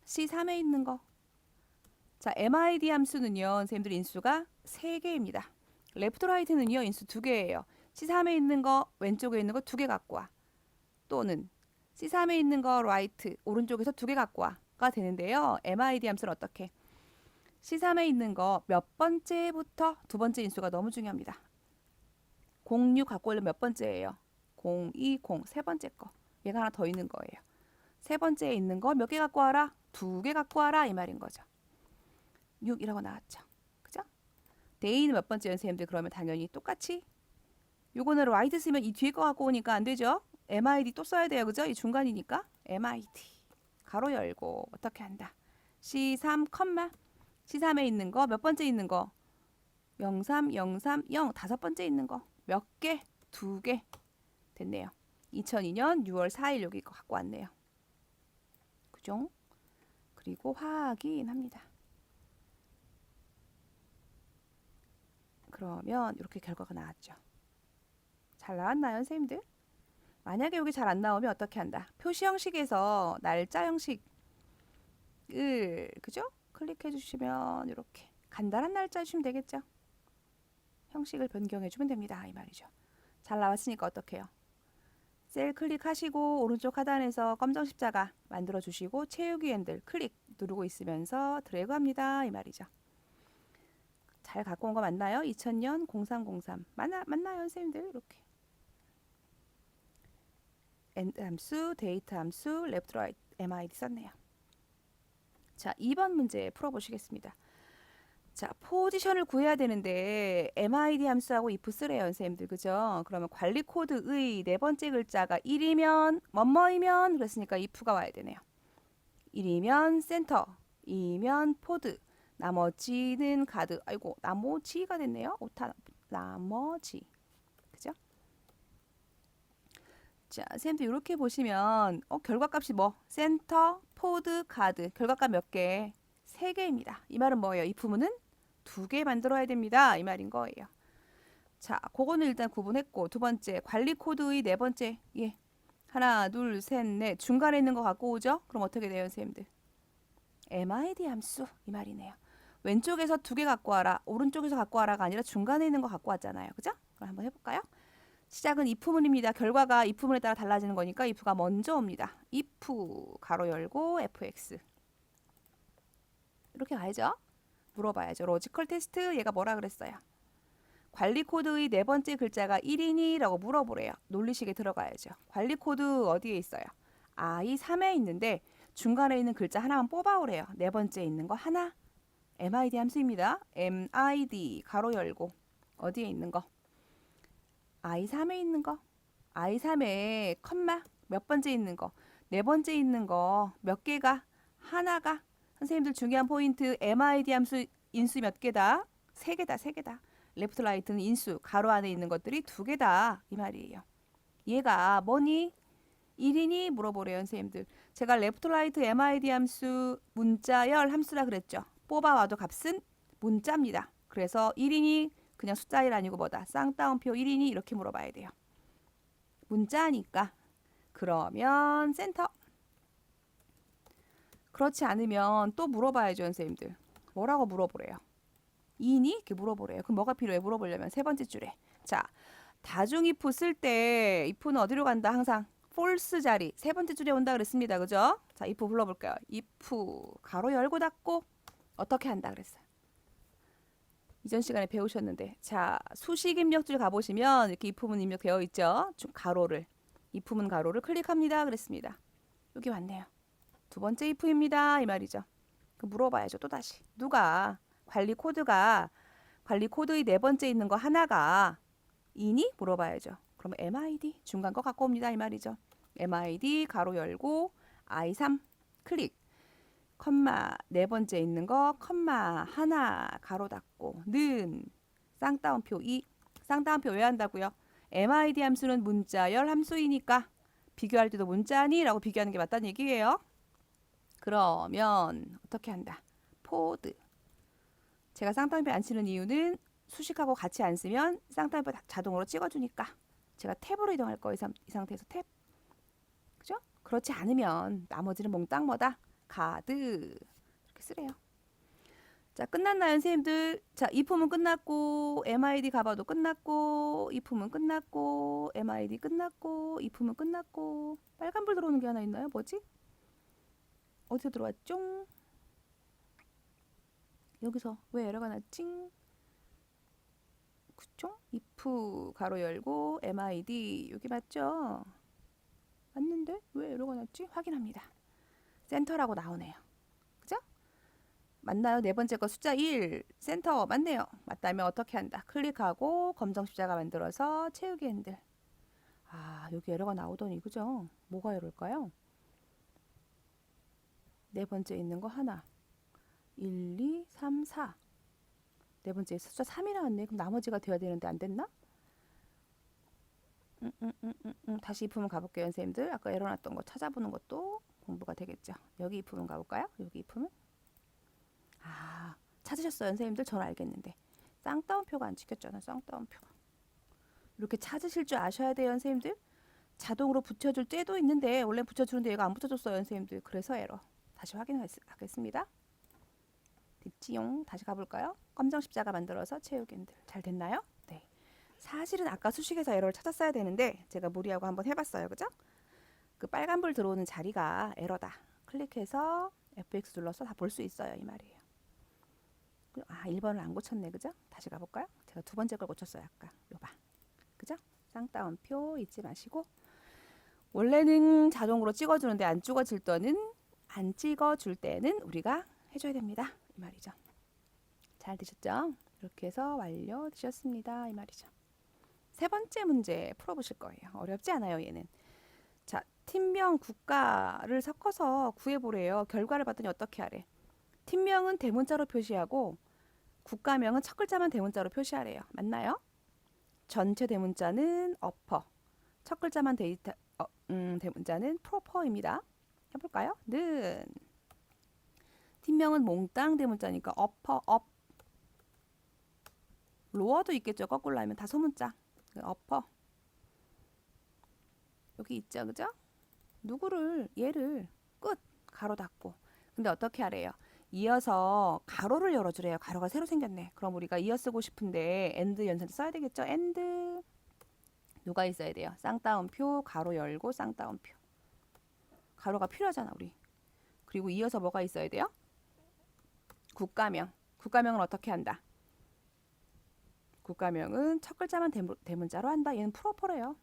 C3에 있는 거. 자, MID 함수는요, 선생님들 인수가 3개입니다. 레프트 라이트는요, 인수 2개예요. C3에 있는 거, 왼쪽에 있는 거 2개 갖고 와. 또는 C3에 있는 거 라이트, 오른쪽에서 2개 갖고 와가 되는데요. MID 함수는 어떻게? C3에 있는 거 몇 번째부터 두 번째 인수가 너무 중요합니다. 06 갖고 오려면 몇 번째예요? 020, 세 번째 거. 얘가 하나 더 있는 거예요. 세 번째에 있는 거 몇 개 갖고 와라? 2개 갖고 와라 이 말인 거죠. 6이라고 나왔죠. 그죠? 데이는 몇 번째 선생님들 그러면 당연히 똑같이 요거는 라이트 쓰면 이 뒤에 거 갖고 오니까 안 되죠. MID 또 써야 돼요. 그죠? 이 중간이니까 MID 가로 열고 어떻게 한다. C3, C3에 있는 거 몇 번째 있는 거 03, 03, 0 다섯 번째 있는 거 몇 개? 2개 됐네요. 2002년 6월 4일 여기 거 갖고 왔네요. 그죠? 그리고 확인합니다. 그러면 이렇게 결과가 나왔죠. 잘 나왔나요, 선생님들? 만약에 여기 잘 안 나오면 어떻게 한다? 표시 형식에서 날짜 형식을 그죠? 클릭해 주시면 이렇게 간단한 날짜 주시면 되겠죠? 형식을 변경해 주면 됩니다. 이 말이죠. 잘 나왔으니까 어떻게 해요? 셀 클릭하시고 오른쪽 하단에서 검정 십자가 만들어 주시고 채우기 핸들 클릭 누르고 있으면서 드래그 합니다. 이 말이죠. 잘 갖고 온 거 맞나요? 2000년 0303 맞나요, 선생님들? 이렇게 end 함수, 데이트 함수, left, right, MID 썼네요. 자, 2번 문제 풀어보시겠습니다. 자, 포지션을 구해야 되는데 MID 함수하고 if 쓰래요, 선생님들. 그죠? 그러면 관리 코드의 네 번째 글자가 1이면 뭐뭐이면 그랬으니까 if가 와야 되네요. 1이면 센터, 2면 포드, 나머지는 가드. 아이고, 나머지가 됐네요. 오타, 나머지. 그죠? 자, 선생님들 이렇게 보시면 결과값이 뭐? 센터, 포드, 가드. 결과값 몇 개? 3개입니다. 이 말은 뭐예요? if문은 2개 만들어야 됩니다. 이 말인 거예요. 자, 그거는 일단 구분했고 두 번째 관리 코드의 네 번째 예. 하나, 둘, 셋, 넷 중간에 있는 거 갖고 오죠? 그럼 어떻게 돼요, 선생님들? MID 함수 이 말이네요. 왼쪽에서 2개 갖고 와라. 오른쪽에서 갖고 와라가 아니라 중간에 있는 거 갖고 왔잖아요. 그죠? 그럼 한번 해볼까요? 시작은 if문입니다. 결과가 if문에 따라 달라지는 거니까 if가 먼저 옵니다. if 가로 열고 fx 이렇게 가야죠. 물어봐야죠. 로지컬 테스트 얘가 뭐라 그랬어요? 관리 코드의 네 번째 글자가 1이니? 라고 물어보래요. 논리식에 들어가야죠. 관리 코드 어디에 있어요? I3에 있는데 중간에 있는 글자 하나만 뽑아오래요. 네 번째 있는 거 하나. MID 함수입니다. MID 가로 열고 어디에 있는 거? I3에 있는 거. I3에 컴마 몇 번째 있는 거? 네 번째 있는 거 몇 개가? 하나가. 선생님들 중요한 포인트 MID 함수 인수 몇 개다? 3개다. 3개다. 레프트 라이트는 인수 가로 안에 있는 것들이 2개다. 이 말이에요. 얘가 뭐니? 1이니? 물어보래요, 선생님들. 제가 레프트 라이트 MID 함수 문자열 함수라 그랬죠. 뽑아와도 값은 문자입니다. 그래서 1이니? 그냥 숫자 1 아니고 뭐다? 쌍따옴표 1이니? 이렇게 물어봐야 돼요. 문자니까. 그러면 센터. 그렇지 않으면 또 물어봐야죠, 선생님들. 뭐라고 물어보래요? 2니? 이렇게 물어보래요. 그럼 뭐가 필요해? 물어보려면 세 번째 줄에. 자, 다중 if 쓸 때 if는 어디로 간다? 항상 false 자리. 세 번째 줄에 온다 그랬습니다. 그죠? 자, if 불러볼게요. if 가로 열고 닫고 어떻게 한다 그랬어요. 이전 시간에 배우셨는데. 자, 수식 입력줄 가보시면 이렇게 if문 입력되어 있죠. 가로를. if문 가로를 클릭합니다. 그랬습니다. 여기 왔네요. 두 번째 if입니다. 이 말이죠. 물어봐야죠. 또다시. 누가 관리 코드가 관리 코드의 네 번째 있는 거 하나가 2니? 물어봐야죠. 그럼 MID 중간 거 갖고 옵니다. 이 말이죠. MID 가로 열고 I3 클릭. 컴마 네 번째 있는 거 컴마 하나 가로 닫고 는 쌍따옴표 2. 쌍따옴표 왜 한다고요? MID 함수는 문자열 함수이니까 비교할 때도 문자니? 라고 비교하는 게 맞다는 얘기예요. 그러면 어떻게 한다? 포드. 제가 쌍따옴표 안 치는 이유는 수식하고 같이 안 쓰면 쌍따옴표 자동으로 찍어주니까 제가 탭으로 이동할 거예요. 이 상태에서 탭. 그죠? 그렇지 않으면 나머지는 몽땅 뭐다? 가드. 이렇게 쓰래요. 자, 끝났나요, 선생님들? 자, 이품은 끝났고, MID 가봐도 끝났고, 이품은 끝났고, MID 끝났고, 이품은 끝났고, 빨간불 들어오는 게 하나 있나요? 뭐지? 어디서 들어왔죠? 여기서 왜 에러가 났지? 그쵸? if 가로 열고, MID 여기 맞죠? 맞는데? 왜 에러가 났지? 확인합니다. 센터라고 나오네요. 그죠? 맞나요? 네 번째 거 숫자 1 센터 맞네요. 맞다면 어떻게 한다? 클릭하고 검정 십자가 만들어서 채우기 핸들. 아, 여기 에러가 나오더니 그죠? 뭐가 에러일까요? 네 번째 있는 거 하나 1, 2, 3, 4. 네 번째 숫자 3이 나왔네. 그럼 나머지가 돼야 되는데 안 됐나? 다시 이품을 가볼게요, 선생님들. 아까 에러 났던 거 찾아보는 것도 공부가 되겠죠. 여기 이품은 가볼까요? 여기 이품은? 아, 찾으셨어요, 선생님들? 저는 알겠는데. 쌍따옴표가 안 찍혔잖아, 쌍따옴표가. 이렇게 찾으실 줄 아셔야 돼요, 선생님들. 자동으로 붙여줄 때도 있는데 원래 붙여주는데 얘가 안 붙여줬어요, 선생님들. 그래서 에러. 다시 확인하겠습니다. 됐지용. 다시 가볼까요? 검정 십자가 만들어서 채우기 핸들. 잘 됐나요? 네. 사실은 아까 수식에서 에러를 찾았어야 되는데 제가 무리하고 한번 해봤어요, 그죠? 그 빨간불 들어오는 자리가 에러다. 클릭해서 FX 눌러서 다 볼 수 있어요, 이 말이에요. 아, 1번을 안 고쳤네, 그죠? 다시 가볼까요? 제가 두 번째 걸 고쳤어요, 아까. 요봐. 그죠? 쌍따옴표 잊지 마시고. 원래는 자동으로 찍어주는데 안 찍어줄 때는 우리가 해줘야 됩니다. 이 말이죠. 잘 되셨죠? 이렇게 해서 완료되셨습니다. 이 말이죠. 세 번째 문제 풀어보실 거예요. 어렵지 않아요, 얘는. 자, 팀명, 국가를 섞어서 구해보래요. 결과를 봤더니 어떻게 하래? 팀명은 대문자로 표시하고 국가명은 첫 글자만 대문자로 표시하래요. 맞나요? 전체 대문자는 어퍼, 첫 글자만 대문자는 프로퍼입니다. 해볼까요? 는 팀명은 몽땅 대문자니까 어퍼, 업. 로어도 있겠죠. 거꾸로 하면 다 소문자. 어퍼. 여기 있죠, 그죠? 누구를 얘를 끝 가로 닫고. 근데 어떻게 하래요? 이어서 가로를 열어주래요. 가로가 새로 생겼네. 그럼 우리가 이어 쓰고 싶은데 엔드 연산 써야 되겠죠? 엔드 누가 있어야 돼요? 쌍따옴표 가로 열고 쌍따옴표. 가로가 필요하잖아, 우리. 그리고 이어서 뭐가 있어야 돼요? 국가명. 국가명은 어떻게 한다? 국가명은 첫 글자만 대문자로 한다. 얘는 프로퍼래요.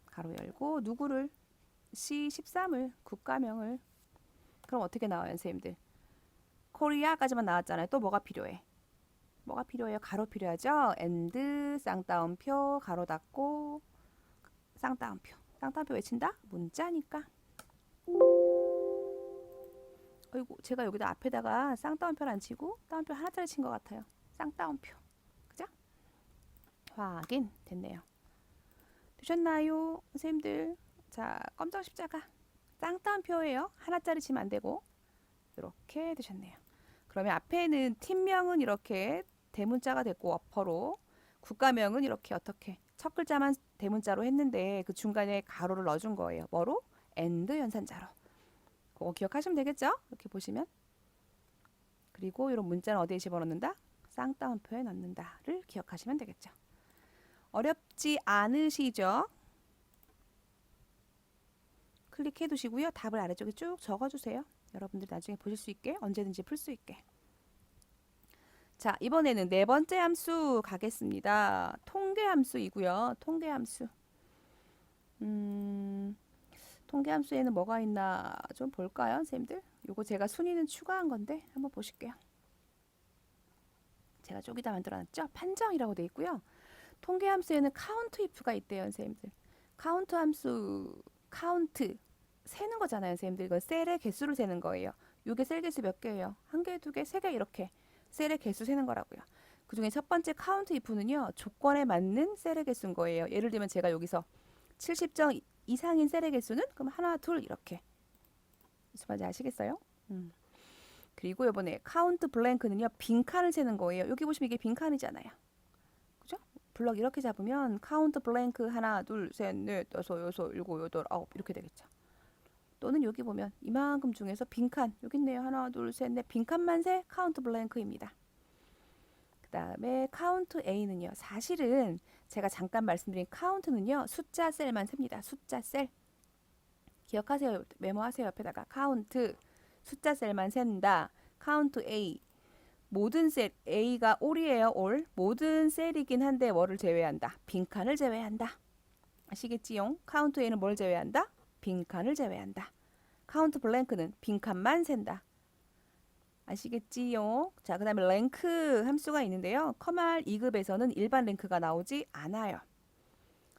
가로 열고 누구를? C13을 국가명을. 그럼 어떻게 나와요, 선생님들? 코리아까지만 나왔잖아요. 또 뭐가 필요해? 뭐가 필요해요? 가로 필요하죠? 엔드 쌍따옴표 가로 닫고 쌍따옴표. 쌍따옴표 외친다? 문자니까. 어이구, 제가 여기다 앞에다가 쌍따옴표를 안 치고 따옴표 하나짜리 친 것 같아요. 쌍따옴표. 그죠? 확인 됐네요. 되셨나요, 선생님들? 자, 검정 십자가 쌍따옴표예요. 하나짜리 치면 안 되고 이렇게 되셨네요. 그러면 앞에는 팀명은 이렇게 대문자가 됐고 어퍼로, 국가명은 이렇게 어떻게 첫 글자만 대문자로 했는데 그 중간에 가로를 넣어준 거예요. 뭐로? 엔드 연산자로. 그거 기억하시면 되겠죠? 이렇게 보시면. 그리고 이런 문자는 어디에 집어넣는다? 쌍따옴표에 넣는다를 기억하시면 되겠죠. 어렵지 않으시죠? 클릭해 두시고요. 답을 아래쪽에 쭉 적어주세요. 여러분들 나중에 보실 수 있게, 언제든지 풀 수 있게. 자, 이번에는 네 번째 함수 가겠습니다. 통계 함수이고요. 통계 함수. 통계 함수에는 뭐가 있나 좀 볼까요, 선생님들? 요거 제가 순위는 추가한 건데 한번 보실게요. 제가 쪽에다 만들어놨죠? 판정이라고 돼 있고요. 통계 함수에는 count if가 있대요, 선생님들. 카운트 함수, 카운트 세는 거잖아요, 선생님들. 이거 셀의 개수를 세는 거예요. 요게 셀 개수 몇 개예요? 한 개, 두 개, 세 개 이렇게 셀의 개수 세는 거라고요. 그중에 첫 번째 카운트 if는요. 조건에 맞는 셀의 개수인 거예요. 예를 들면 제가 여기서 70점 이상인 셀의 개수는 그럼 하나, 둘 이렇게. 무슨 말인지 아시겠어요? 그리고 이번에 카운트 블랭크는요. 빈칸을 세는 거예요. 여기 보시면 이게 빈칸이잖아요. 그죠? 블럭 이렇게 잡으면 카운트 블랭크 하나, 둘, 셋, 넷, 다섯, 여섯, 일곱, 여덟, 아홉 이렇게 되겠죠. 또는 여기 보면 이만큼 중에서 빈칸 여기 있네요. 하나, 둘, 셋, 넷 빈칸만 세 카운트 블랭크입니다. 그 다음에 카운트 A는요. 사실은 제가 잠깐 말씀드린 카운트는요. 숫자 셀만 셉니다. 숫자 셀. 기억하세요. 메모하세요. 옆에다가 카운트 숫자 셀만 센다. 카운트 A 모든 셀 A가 all이에요. all 모든 셀이긴 한데 뭐를 제외한다. 빈칸을 제외한다. 아시겠지요? 카운트 A는 뭘 제외한다? 빈칸을 제외한다. 카운트 블랭크는 빈칸만 센다. 아시겠지요? 자, 그 다음에 랭크 함수가 있는데요. 커말 2급에서는 일반 랭크가 나오지 않아요.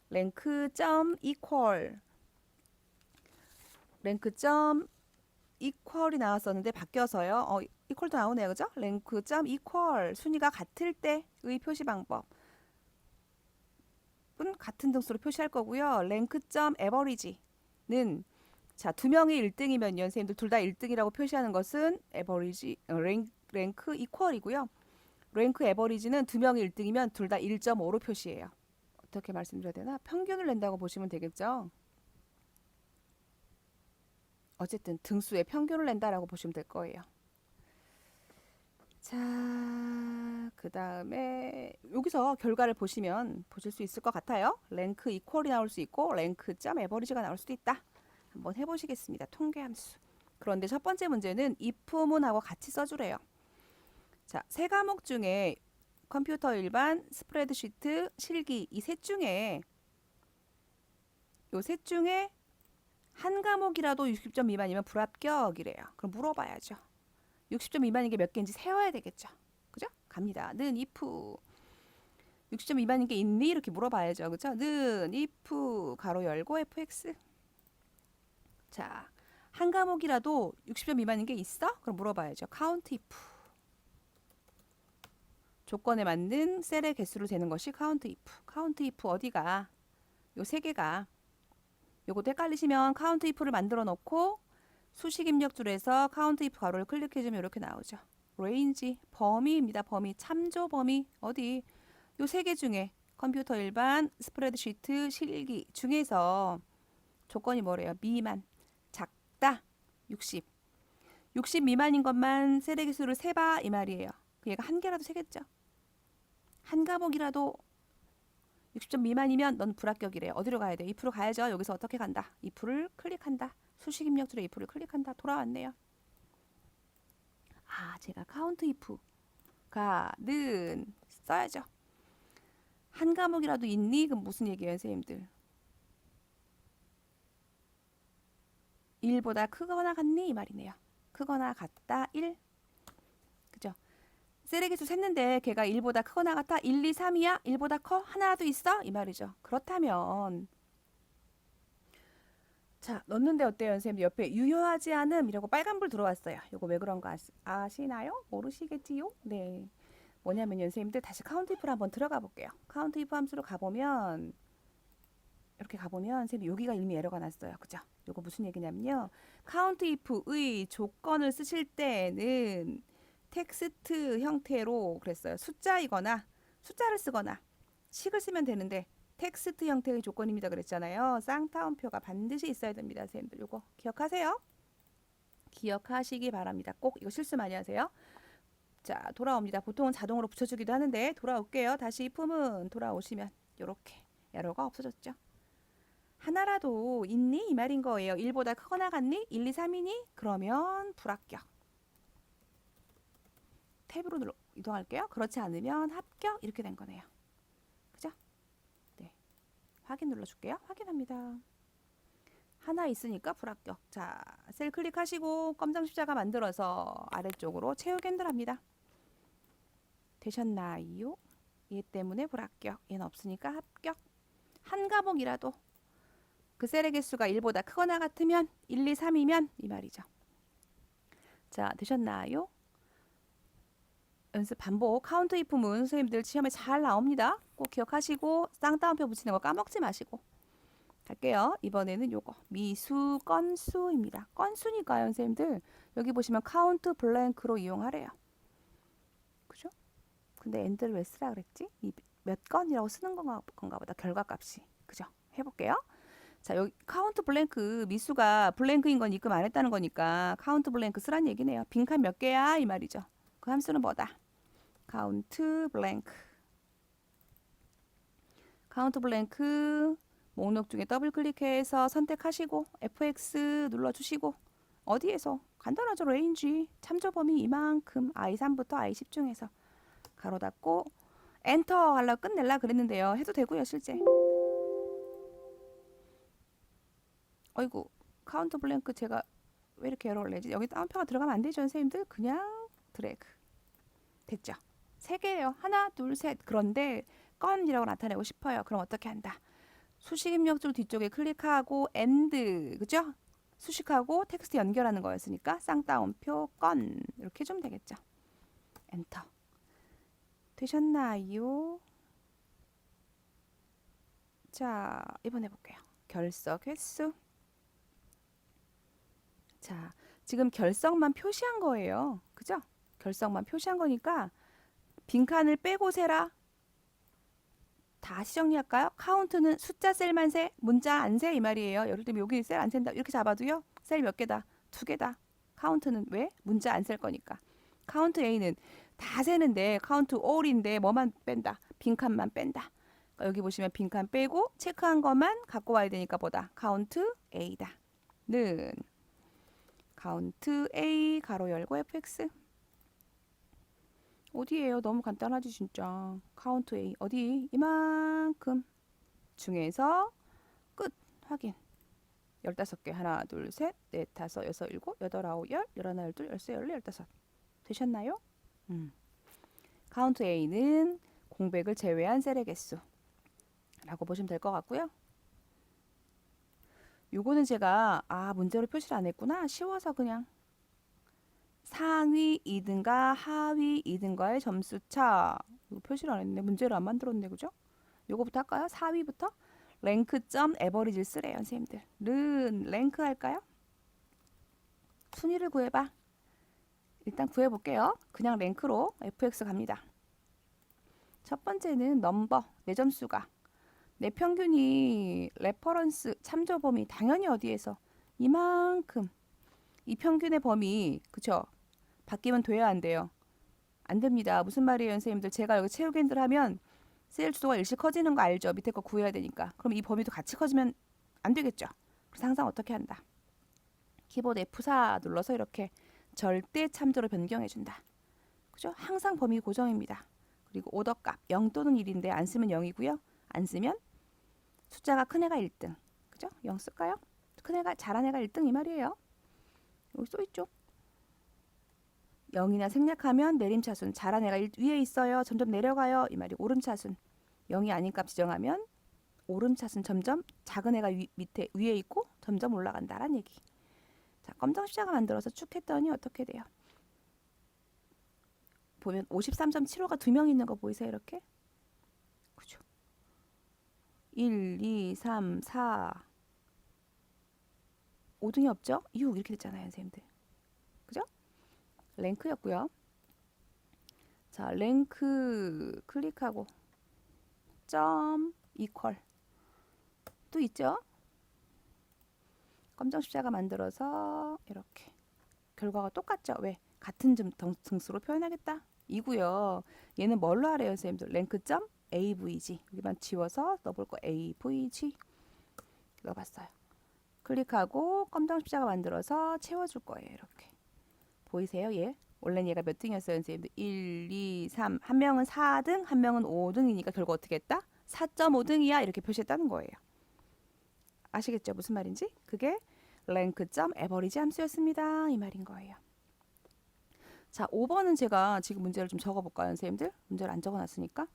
랭크 점 equal 랭크 점 equal이 나왔었는데 바뀌어서요. equal도 나오네요. 그죠? 랭크 점 equal 순위가 같을 때의 표시 방법은 같은 등수로 표시할 거고요. 랭크 점 average는 자, 두 명이 1등이면 선생님들 둘 다 1등이라고 표시하는 것은 average 랭크 equal이고요. 랭크 average는 두 명이 1등이면 둘 다 1.5로 표시해요. 어떻게 말씀드려야 되나? 평균을 낸다고 보시면 되겠죠. 어쨌든 등수의 평균을 낸다라고 보시면 될 거예요. 자, 그 다음에 여기서 결과를 보시면 보실 수 있을 것 같아요. 랭크 이퀄이 나올 수 있고 랭크 점 에버리지가 나올 수도 있다. 한번 해보시겠습니다. 통계 함수. 그런데 첫 번째 문제는 if문하고 같이 써주래요. 자, 세 과목 중에 컴퓨터 일반, 스프레드시트, 실기 이 셋 중에 요 셋 중에 한 과목이라도 60점 미만이면 불합격이래요. 그럼 물어봐야죠. 60점 미만인 게 몇 개인지 세워야 되겠죠. 그죠? 갑니다. 는 if 60점 미만인 게 있니? 이렇게 물어봐야죠. 그죠? 는 if 가로 열고 fx 자, 한 과목이라도 60점 미만인 게 있어? 그럼 물어봐야죠. count if 조건에 맞는 셀의 개수를 재는 것이 count if. count if 어디가? 요 세 개가 요것도 헷갈리시면 count if를 만들어 놓고 수식 입력 줄에서 count if 가로를 클릭해주면 이렇게 나오죠. range 범위입니다. 범위 참조 범위 어디? 요 세 개 중에 컴퓨터 일반, 스프레드시트, 실기 중에서 조건이 뭐래요? 미만, 작다, 60. 60 미만인 것만 세대 개수를 세봐 이 말이에요. 얘가 한 개라도 세겠죠. 한 과목이라도 60점 미만이면 넌 불합격이래요. 어디로 가야 돼? if로 가야죠. 여기서 어떻게 간다? if를 클릭한다. 수식 입력줄에 if를 클릭한다. 돌아왔네요. 아, 제가 count if가는 써야죠. 한 과목이라도 있니? 그럼 무슨 얘기예요, 선생님들? 1보다 크거나 같니? 이 말이네요. 크거나 같다 1. 그죠? 셀의 개수 셌는데 걔가 1보다 크거나 같아 1, 2, 3이야? 1보다 커? 하나라도 있어? 이 말이죠. 그렇다면 자, 넣는데 어때요, 선생님? 옆에 유효하지 않음 이라고 빨간불 들어왔어요. 이거 왜 그런 거 아시나요? 모르시겠지요? 네. 뭐냐면 선생님들 다시 카운트 if를 한번 들어가 볼게요. 카운트 if 함수로 가보면 이렇게 가보면 선생님 여기가 이미 에러가 났어요. 그죠? 이거 무슨 얘기냐면요. 카운트 if의 조건을 쓰실 때는 텍스트 형태로 그랬어요. 숫자이거나 숫자를 쓰거나 식을 쓰면 되는데 텍스트 형태의 조건입니다. 그랬잖아요. 쌍따옴표가 반드시 있어야 됩니다. 선생님들 이거 기억하세요? 기억하시기 바랍니다. 꼭 이거 실수 많이 하세요. 자, 돌아옵니다. 보통은 자동으로 붙여주기도 하는데 돌아올게요. 다시 if문 돌아오시면 이렇게 에러가 없어졌죠. 하나라도 있니? 이 말인 거예요. 1보다 크거나 같니? 1, 2, 3이니? 그러면 불합격. 탭으로 이동할게요. 그렇지 않으면 합격 이렇게 된 거네요. 그죠? 네, 확인 눌러줄게요. 확인합니다. 하나 있으니까 불합격. 자, 셀 클릭하시고 검정 십자가 만들어서 아래쪽으로 채우기 합니다. 되셨나요? 얘 때문에 불합격. 얘는 없으니까 합격. 한 과목이라도 그 셀의 개수가 1보다 크거나 같으면 1, 2, 3이면 이 말이죠. 자, 되셨나요? 연습 반복. 카운트 이프문 선생님들 시험에 잘 나옵니다. 꼭 기억하시고 쌍따옴표 붙이는 거 까먹지 마시고. 갈게요. 이번에는 요거 미수 건수입니다. 건수니까요, 선생님들. 여기 보시면 카운트 블랭크로 이용하래요. 그죠? 근데 엔드를 왜 쓰라 그랬지? 이 몇 건이라고 쓰는 건가 보다. 결과값이. 그죠? 해볼게요. 자, 여기 카운트 블랭크 미수가 블랭크인 건 입금 안 했다는 거니까 카운트 블랭크 쓰란 얘기네요. 빈칸 몇 개야? 이 말이죠. 그 함수는 뭐다? 카운트 블랭크. 카운트 블랭크 목록 중에 더블 클릭해서 선택하시고 FX 눌러주시고 어디에서? 간단하죠. 레인지. 참조 범위 이만큼 I3부터 I10 중에서 가로 닫고 엔터 하려고 끝낼라 그랬는데요. 해도 되고요. 실제. 어이구 카운트 블랭크 제가 왜 이렇게 에러를 내지? 여기 따옴표가 들어가면 안 되죠. 선생님들. 그냥 드래그. 됐죠? 3개예요. 하나, 둘, 셋. 그런데 건이라고 나타내고 싶어요. 그럼 어떻게 한다? 수식 입력줄 뒤쪽에 클릭하고 and 그죠? 수식하고 텍스트 연결하는 거였으니까 쌍따옴표 건 이렇게 해주면 되겠죠. 엔터. 되셨나요? 자, 이번 해볼게요. 결석 횟수. 자, 지금 결석만 표시한 거예요. 그죠? 결석만 표시한 거니까 빈칸을 빼고 세라. 다시 정리할까요? 카운트는 숫자 셀만 세, 문자 안 세 이 말이에요. 예를 들면 여기 셀 안 센다 이렇게 잡아도요. 셀 몇 개다? 2개다. 카운트는 왜? 문자 안 셀 거니까. 카운트 A는 다 세는데 카운트 all인데 뭐만 뺀다? 빈칸만 뺀다. 그러니까 여기 보시면 빈칸 빼고 체크한 것만 갖고 와야 되니까 보다. 카운트 A다. 는 카운트 A 가로 열고 fx 어디에요? 너무 간단하지 진짜. 카운트 A 어디? 이만큼 중에서 끝 확인. 15개 하나 둘 셋 넷 다섯 여섯 일곱 여덟 아홉 열 열하나 열둘 열세 열네 열다섯 되셨나요? 카운트 A는 공백을 제외한 셀의 개수 라고 보시면 될 것 같고요. 요거는 제가 문제로 표시를 안 했구나. 쉬워서 그냥 상위 2등과 하위 2등과의 점수차. 이거 표시를 안 했네. 문제를 안 만들었네. 그죠? 요거부터 할까요? 4위부터 랭크점 에버리지를 쓰래요. 선생님들. 른 랭크 할까요? 순위를 구해봐. 일단 구해볼게요. 그냥 랭크로 fx 갑니다. 첫 번째는 넘버, 내 점수가. 내 평균이 레퍼런스, 참조 범위 당연히 어디에서? 이만큼. 이 평균의 범위, 그쵸? 바뀌면 돼야 안 돼요. 안 됩니다. 무슨 말이에요, 선생님들? 제가 여기 채우기들 하면 셀 주소가 일씩 커지는 거 알죠? 밑에 거 구해야 되니까. 그럼 이 범위도 같이 커지면 안 되겠죠? 그래서 항상 어떻게 한다? 키보드 F4 눌러서 이렇게 절대 참조로 변경해준다. 그죠? 항상 범위 고정입니다. 그리고 오더값 0 또는 1인데 안 쓰면 0이고요. 안 쓰면 숫자가 큰 애가 1등. 그죠? 0 쓸까요? 큰 애가 잘한 애가 1등 이 말이에요. 여기 써있죠? 0이나 생략하면 내림차순. 잘한 애가 위에 있어요. 점점 내려가요. 이 말이 오름차순. 0이 아닌 값 지정하면 오름차순 점점 작은 애가 밑에 위에 있고 점점 올라간다란 얘기. 자, 검정 십자가 만들어서 쭉 했더니 어떻게 돼요? 보면 53.75가 2명 있는 거 보이세요? 이렇게? 그죠? 1, 2, 3, 4 5등이 없죠? 6 이렇게 됐잖아요, 선생님들. 그죠? 랭크였고요. 자, 랭크 클릭하고 점 이퀄 또 있죠? 검정 십자가 만들어서 이렇게 결과가 똑같죠? 왜? 같은 등수로 표현하겠다. 이고요. 얘는 뭘로 하래요, 선생님들? 랭크점 AVG 여기만 지워서 넣어볼 거 AVG 넣어봤어요. 클릭하고 검정 십자가 만들어서 채워줄 거예요. 이렇게 보이세요? 얘 원래는 얘가 몇 등이었어요, 선생님들? 1, 2, 3 한 명은 4등 한 명은 5등이니까 결과 어떻게 했다? 4.5등이야 이렇게 표시했다는 거예요. 아시겠죠? 무슨 말인지? 그게 랭크점 에버리지 함수였습니다. 이 말인 거예요. 자, 5번은 제가 지금 문제를 좀 적어볼까요, 선생님들? 문제를 안 적어놨으니까.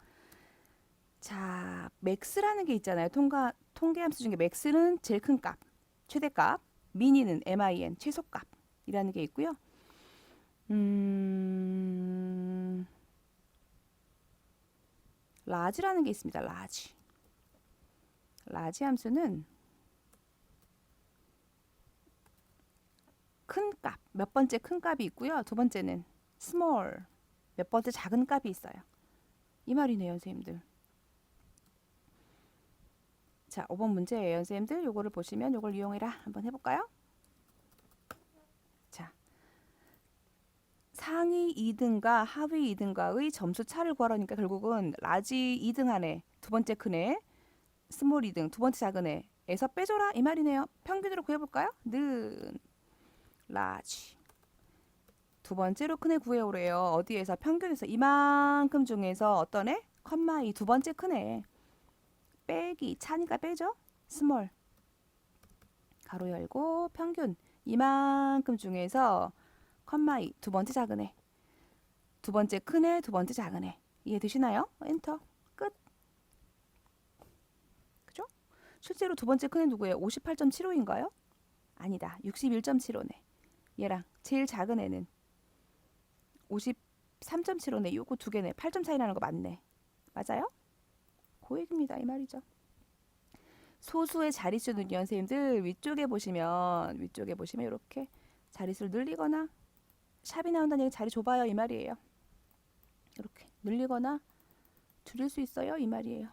자, 맥스라는 게 있잖아요. 통계 함수 중에 맥스는 제일 큰 값, 최대값, 미니는 min, 최소값이라는 게 있고요. 라지라는 게 있습니다. 라지 함수는 큰 값, 몇 번째 큰 값이 있고요. 두 번째는 small, 몇 번째 작은 값이 있어요. 이 말이네요, 선생님들. 자, 5번 문제예요, 선생님들. 요거를 보시면 요걸 이용해라. 한번 해볼까요? 자, 상위 2등과 하위 2등과의 점수 차를 구하라니까 결국은 라지 2등 안에 두 번째 큰 애, 스몰 2등 두 번째 작은 애에서 빼줘라 이 말이네요. 평균으로 구해볼까요? 는 라지 두 번째로 큰 애 구해오래요. 어디에서? 평균에서 이만큼 중에서 어떤 애? 컴마 2 두 번째 큰 애 빼기 차니까 빼죠. 스몰 가로 열고 평균 이만큼 중에서 컴마 2 두 번째 작은 애 두 번째 큰 애 두 번째 작은 애 이해되시나요? 엔터 끝. 그죠? 실제로 두 번째 큰 애 누구예요? 58.75인가요? 아니다. 61.75네. 얘랑 제일 작은 애는 53.75네. 요거 두 개네. 8점 차이 나는 거 맞네. 맞아요? 그 얘기입니다. 이 말이죠. 소수의 자릿수는요, 선생님들 위쪽에 보시면 이렇게 자릿수를 늘리거나 샵이 나온다는 얘기 자리 좁아요 이 말이에요. 이렇게 늘리거나 줄일 수 있어요 이 말이에요.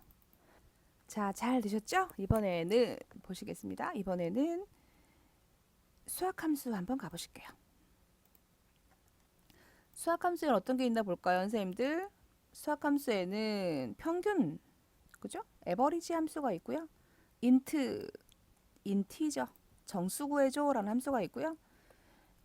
자, 잘 되셨죠? 이번에는 보시겠습니다. 이번에는 수학함수 한번 가보실게요. 수학함수에는 어떤 게 있나 볼까요, 선생님들? 수학함수에는 평균, 그죠? 에버리지 함수가 있고요. 인티저, 정수 구해줘라는 함수가 있고요.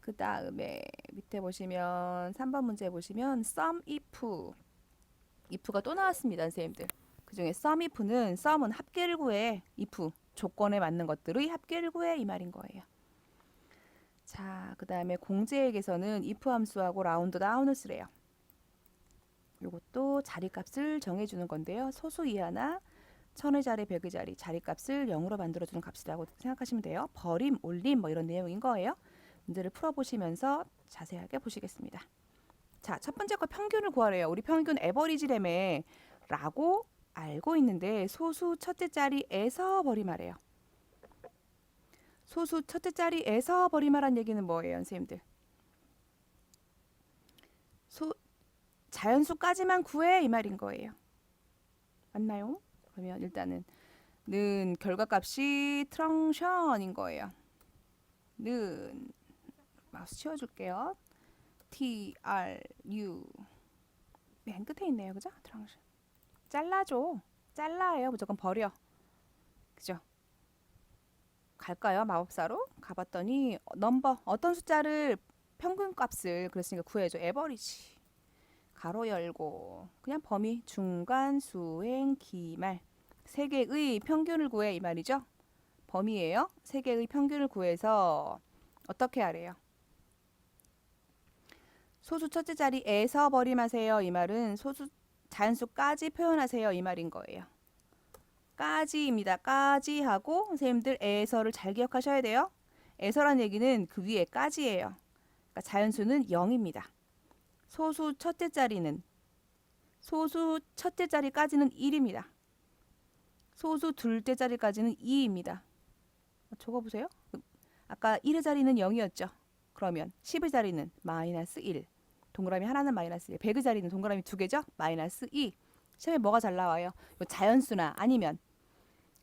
그 다음에 밑에 보시면 3번 문제 보시면 sum if가 또 나왔습니다, 선생님들. 그 중에 sum은 합계를 구해, if 조건에 맞는 것들의 합계를 구해 이 말인 거예요. 자, 그 다음에 공제액에서는 if 함수하고 라운드 다운을 쓰래요. 요것도 자리값을 정해주는 건데요. 소수 이하나 천의 자리, 백의 자리, 자리값을 0으로 만들어주는 값이라고 생각하시면 돼요. 버림, 올림 뭐 이런 내용인 거예요. 문제를 풀어보시면서 자세하게 보시겠습니다. 자, 첫 번째 거 평균을 구하래요. 우리 평균 에버리지래매 라고 알고 있는데 소수 첫째 자리에서 버림하래요. 소수 첫째 자리에서 버림하란 얘기는 뭐예요, 선생님들? 자연수까지만 구해 이 말인 거예요. 맞나요? 그러면 일단은 는 결과값이 트렁션인 거예요. 는 마우스 치워줄게요. TRU 맨 끝에 있네요, 그죠? 트렁션 잘라줘. 잘라요. 무조건 버려. 그죠? 갈까요? 마법사로 가봤더니 넘버 어떤 숫자를 평균값을 그랬으니까 구해줘. 에버리지 가로 열고 그냥 범위 중간 수행 기말 세 개의 평균을 구해 이 말이죠. 범위예요. 세 개의 평균을 구해서 어떻게 하래요? 소수 첫째 자리에서 버림하세요 이 말은 소수 자연수까지 표현하세요 이 말인 거예요. 까지입니다. 까지 하고 선생님들 에서를 잘 기억하셔야 돼요. 에서란 얘기는 그 위에 까지예요. 그러니까 자연수는 0입니다. 소수 첫째 자리까지는 1입니다. 소수 둘째 자리까지는 2입니다. 적어보세요. 아까 1의 자리는 0이었죠. 그러면 10의 자리는 마이너스 1. 동그라미 하나는 마이너스 1. 100의 자리는 동그라미 두 개죠. 마이너스 2. 시험에 뭐가 잘 나와요? 자연수나 아니면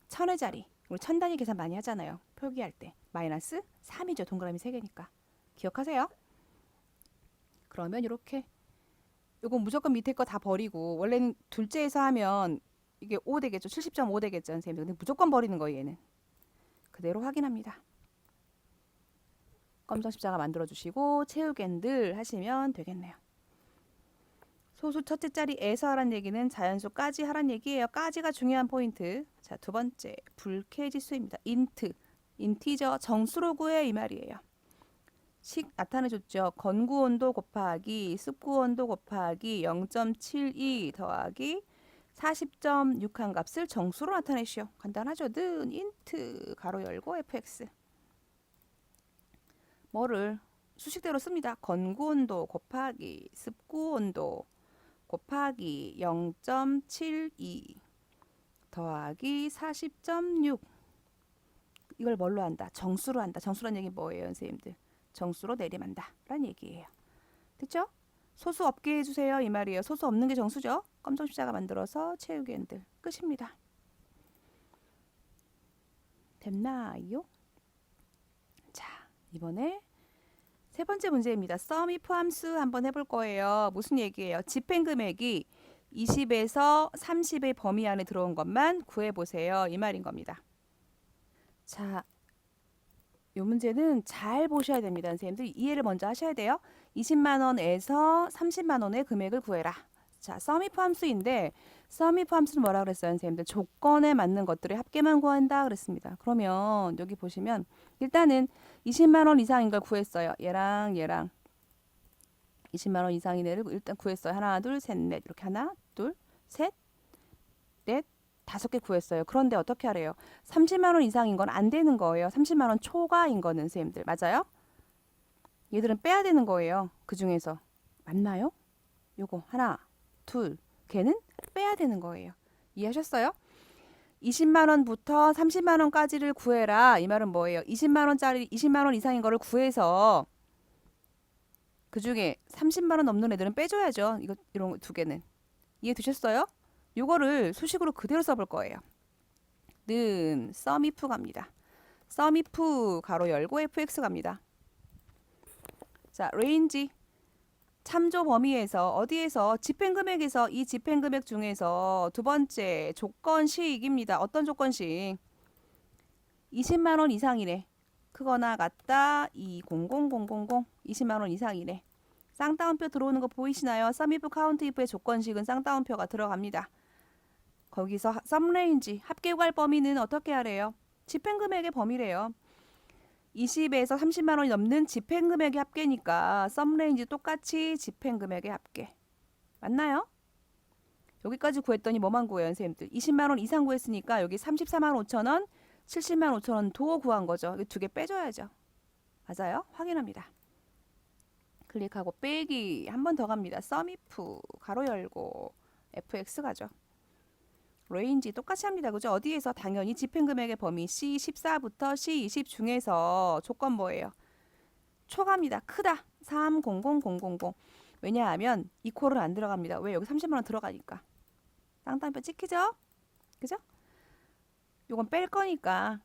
천의 자리. 우리 천 단위 계산 많이 하잖아요. 표기할 때. 마이너스 3이죠. 동그라미 3개니까. 기억하세요? 그러면 이렇게 이건 무조건 밑에 거 다 버리고 원래는 둘째에서 하면 이게 5 되겠죠. 70.5 되겠죠. 선생님. 근데 무조건 버리는 거예요. 얘는. 그대로 확인합니다. 검정 십자가 만들어주시고 채우겐들 하시면 되겠네요. 소수 첫째 자리에서 하란 얘기는 자연수까지 하란 얘기예요. 까지가 중요한 포인트. 자, 두 번째 불쾌지수입니다. 인티저 정수로 구해 이 말이에요. 식 나타내줬죠. 건구온도 곱하기 습구온도 곱하기 0.72 더하기 40.6한 값을 정수로 나타내시오. 간단하죠. 는 인트 가로 열고 fx. 뭐를 수식대로 씁니다. 건구온도 곱하기 습구온도 곱하기 0.72 더하기 40.6. 이걸 뭘로 한다? 정수로 한다. 정수란 얘기 뭐예요, 선생님들? 정수로 내림한다 라는 얘기예요. 됐죠? 소수 없게 해주세요 이 말이에요. 소수 없는 게 정수죠. 검정 십자가 만들어서 채우기 핸들 끝입니다. 됐나요? 자, 이번에 세 번째 문제입니다. 썸이 포함수 한번 해볼 거예요. 무슨 얘기예요? 집행금액이 20에서 30의 범위 안에 들어온 것만 구해보세요. 이 말인 겁니다. 자, 이 문제는 잘 보셔야 됩니다. 선생님들 이해를 먼저 하셔야 돼요. 20만 원에서 30만 원의 금액을 구해라. 자, 썸이 포함수인데 썸이 포함수는 뭐라 그랬어요, 선생님들? 조건에 맞는 것들의 합계만 구한다 그랬습니다. 그러면 여기 보시면 일단은 20만 원 이상인 걸 구했어요. 얘랑 20만 원 이상인 애를 일단 구했어요. 하나, 둘, 셋, 넷. 이렇게 하나, 둘, 셋, 넷, 5개 구했어요. 그런데 어떻게 하래요? 30만 원 이상인 건 안 되는 거예요. 30만 원 초과인 거는 선생님들. 맞아요? 얘들은 빼야 되는 거예요. 그 중에서. 맞나요? 요거 하나, 둘, 걔는 빼야 되는 거예요. 이해하셨어요? 20만 원부터 30만 원까지를 구해라. 이 말은 뭐예요? 20만 원 이상인 거를 구해서 그 중에 30만 원 넘는 애들은 빼줘야죠. 이런 두 개는. 이해되셨어요? 요거를 수식으로 그대로 써볼 거예요. 는 sumif 갑니다. sumif 가로 열고 fx 갑니다. 자, range 참조 범위에서 어디에서 집행금액에서 이 집행금액 중에서 두 번째 조건식입니다. 어떤 조건식? 20만 원 이상이래. 크거나 같다 20000 20만 원 이상이래. 쌍따옴표 들어오는 거 보이시나요? sumif count if의 조건식은 쌍따옴표가 들어갑니다. 거기서 썸레인지 합계구할 범위는 어떻게 하래요? 집행금액의 범위래요. 20에서 30만 원이 넘는 집행금액의 합계니까 썸레인지 똑같이 집행금액의 합계. 맞나요? 여기까지 구했더니 뭐만 구해요, 선생님들? 20만 원 이상 구했으니까 여기 34만 5천 원, 70만 5천 원 도 구한 거죠. 두 개 빼줘야죠. 맞아요? 확인합니다. 클릭하고 빼기 한 번 더 갑니다. sumif 가로 열고 fx 가죠. 레인지 똑같이 합니다. 그죠? 어디에서? 당연히 집행금액의 범위 C14부터 C20 중에서 조건 뭐예요? 초과입니다. 크다. 300000. 왜냐하면 이퀄은 안 들어갑니다. 왜? 여기 30만 원 들어가니까. 땅땅뼈 찍히죠? 그죠? 요건 뺄 거니까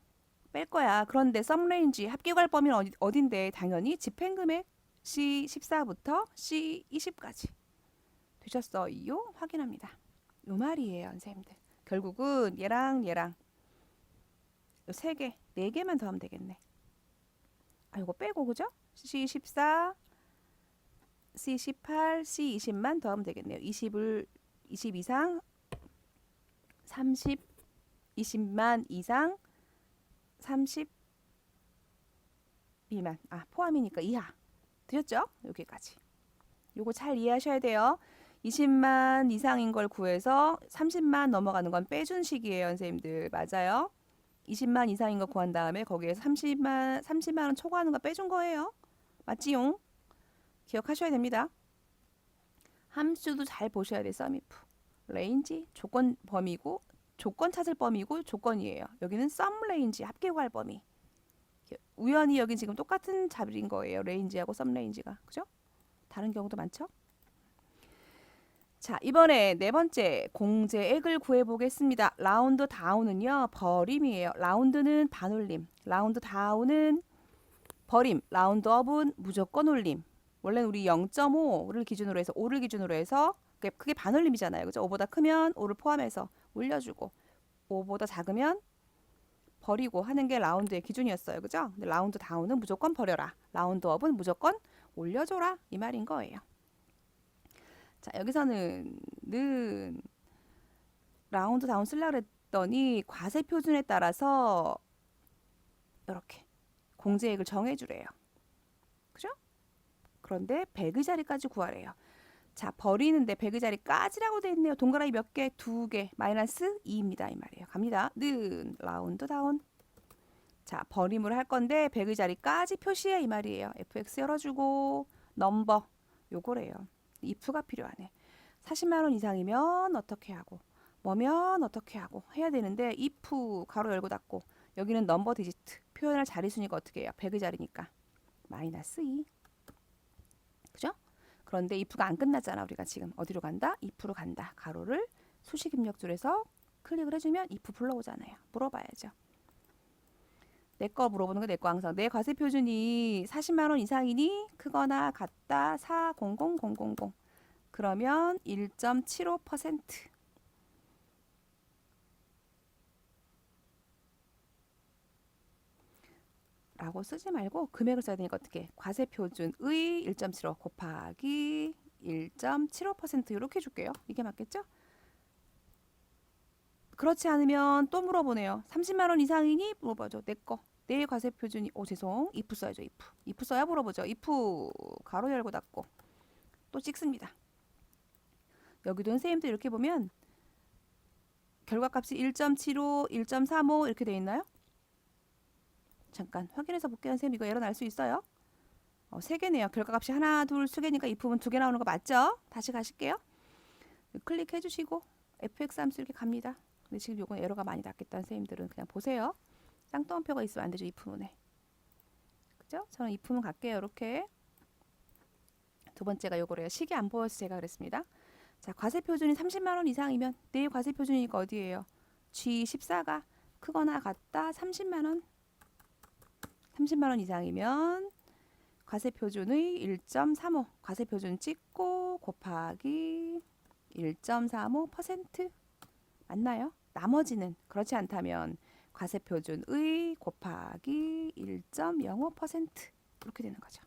뺄 거야. 그런데 썸레인지 합계구할 범위는 어딘데? 당연히 집행금액 C14부터 C20까지. 되셨어요? 확인합니다. 요 말이에요, 선생님들. 결국은 얘랑 세 개, 네 개만 더하면 되겠네. 아, 이거 빼고 그죠? C14, C18, C20만 더하면 되겠네요. 20 이상, 30, 20만 이상, 30 미만. 아, 포함이니까 이하. 되셨죠? 여기까지. 요거 잘 이해하셔야 돼요. 20만 이상인 걸 구해서 30만 넘어가는 건 빼준 식이에요, 선생님들. 맞아요? 20만 이상인 거 구한 다음에 거기에 30만 원 초과하는 거 빼준 거예요. 맞지용? 기억하셔야 됩니다. 함수도 잘 보셔야 돼, sumif. range 조건 범위고 조건 찾을 범위고 조건이에요. 여기는 sum range 합계구할 범위. 우연히 여기 지금 똑같은 잡인 거예요. range하고 sum range가. 그죠? 다른 경우도 많죠? 자, 이번에 네 번째 공제액을 구해보겠습니다. 라운드 다운은요, 버림이에요. 라운드는 반올림, 라운드 다운은 버림, 라운드 업은 무조건 올림. 원래는 우리 0.5를 기준으로 해서 5를 기준으로 해서 그게 반올림이잖아요. 그죠? 5보다 크면 5를 포함해서 올려주고 5보다 작으면 버리고 하는 게 라운드의 기준이었어요. 그죠? 근데 라운드 다운은 무조건 버려라. 라운드 업은 무조건 올려줘라. 이 말인 거예요. 자, 여기서는 는 라운드 다운 쓰려고 그랬더니 과세 표준에 따라서 이렇게 공제액을 정해주래요. 그죠? 그런데 100의 자리까지 구하래요. 자, 버리는데 100의 자리까지라고 돼 있네요. 동그라미 몇 개? 2개. 마이너스 2입니다. 이 말이에요. 갑니다. 는 라운드 다운. 자, 버림을 할 건데 100의 자리까지 표시해 이 말이에요. fx 열어주고 넘버 요거래요. if가 필요하네. 40만 원 이상이면 어떻게 하고 뭐면 어떻게 하고 해야 되는데 if 가로 열고 닫고 여기는 넘버 디지트 표현할 자리수니까 어떻게 해요? 100의 자리니까 마이너스 2. 그죠? 그런데 if가 안 끝났잖아. 우리가 지금 어디로 간다? if로 간다. 가로를 수식 입력줄에서 클릭을 해주면 if 불러오잖아요. 물어봐야죠. 내 거 물어보는 거 내 거 항상. 내 과세 표준이 40만 원 이상이니 크거나 같다 400000. 그러면 1.75% 라고 쓰지 말고 금액을 써야 되니까 어떻게? 과세 표준의 1.75 곱하기 1.75% 이렇게 줄게요. 이게 맞겠죠? 그렇지 않으면 또 물어보네요. 30만 원 이상이니? 물어봐죠. 내 거. 내 과세 표준이 죄송. if 써야죠. if 써야 물어보죠. if 가로 열고 닫고 또 찍습니다. 여기도 선생님들 이렇게 보면 결과값이 1.75, 1.35 이렇게 돼 있나요? 잠깐 확인해서 볼게요. 선생님 이거 에러 날 수 있어요? 3개네요. 결과값이 하나, 둘, 수 개니까 if는 2개 나오는 거 맞죠? 다시 가실게요. 클릭해 주시고 fx 함수 이렇게 갑니다. 근데 지금 요건 에러가 많이 났겠다. 선생님들은 그냥 보세요. 쌍따옴표가 있으면 안 되죠. if문에. 그죠? 저는 if문 갈게요. 이렇게. 두 번째가 요거래요. 식이 안 보여서 제가 그랬습니다. 자, 과세 표준이 30만 원 이상이면 내 과세 표준이니까 어디예요? G14가 크거나 같다 30만 원. 30만 원 이상이면 과세 표준의 1.35 과세 표준 찍고 곱하기 1.35% 맞나요? 나머지는 그렇지 않다면 과세 표준의 곱하기 1.05% 이렇게 되는 거죠.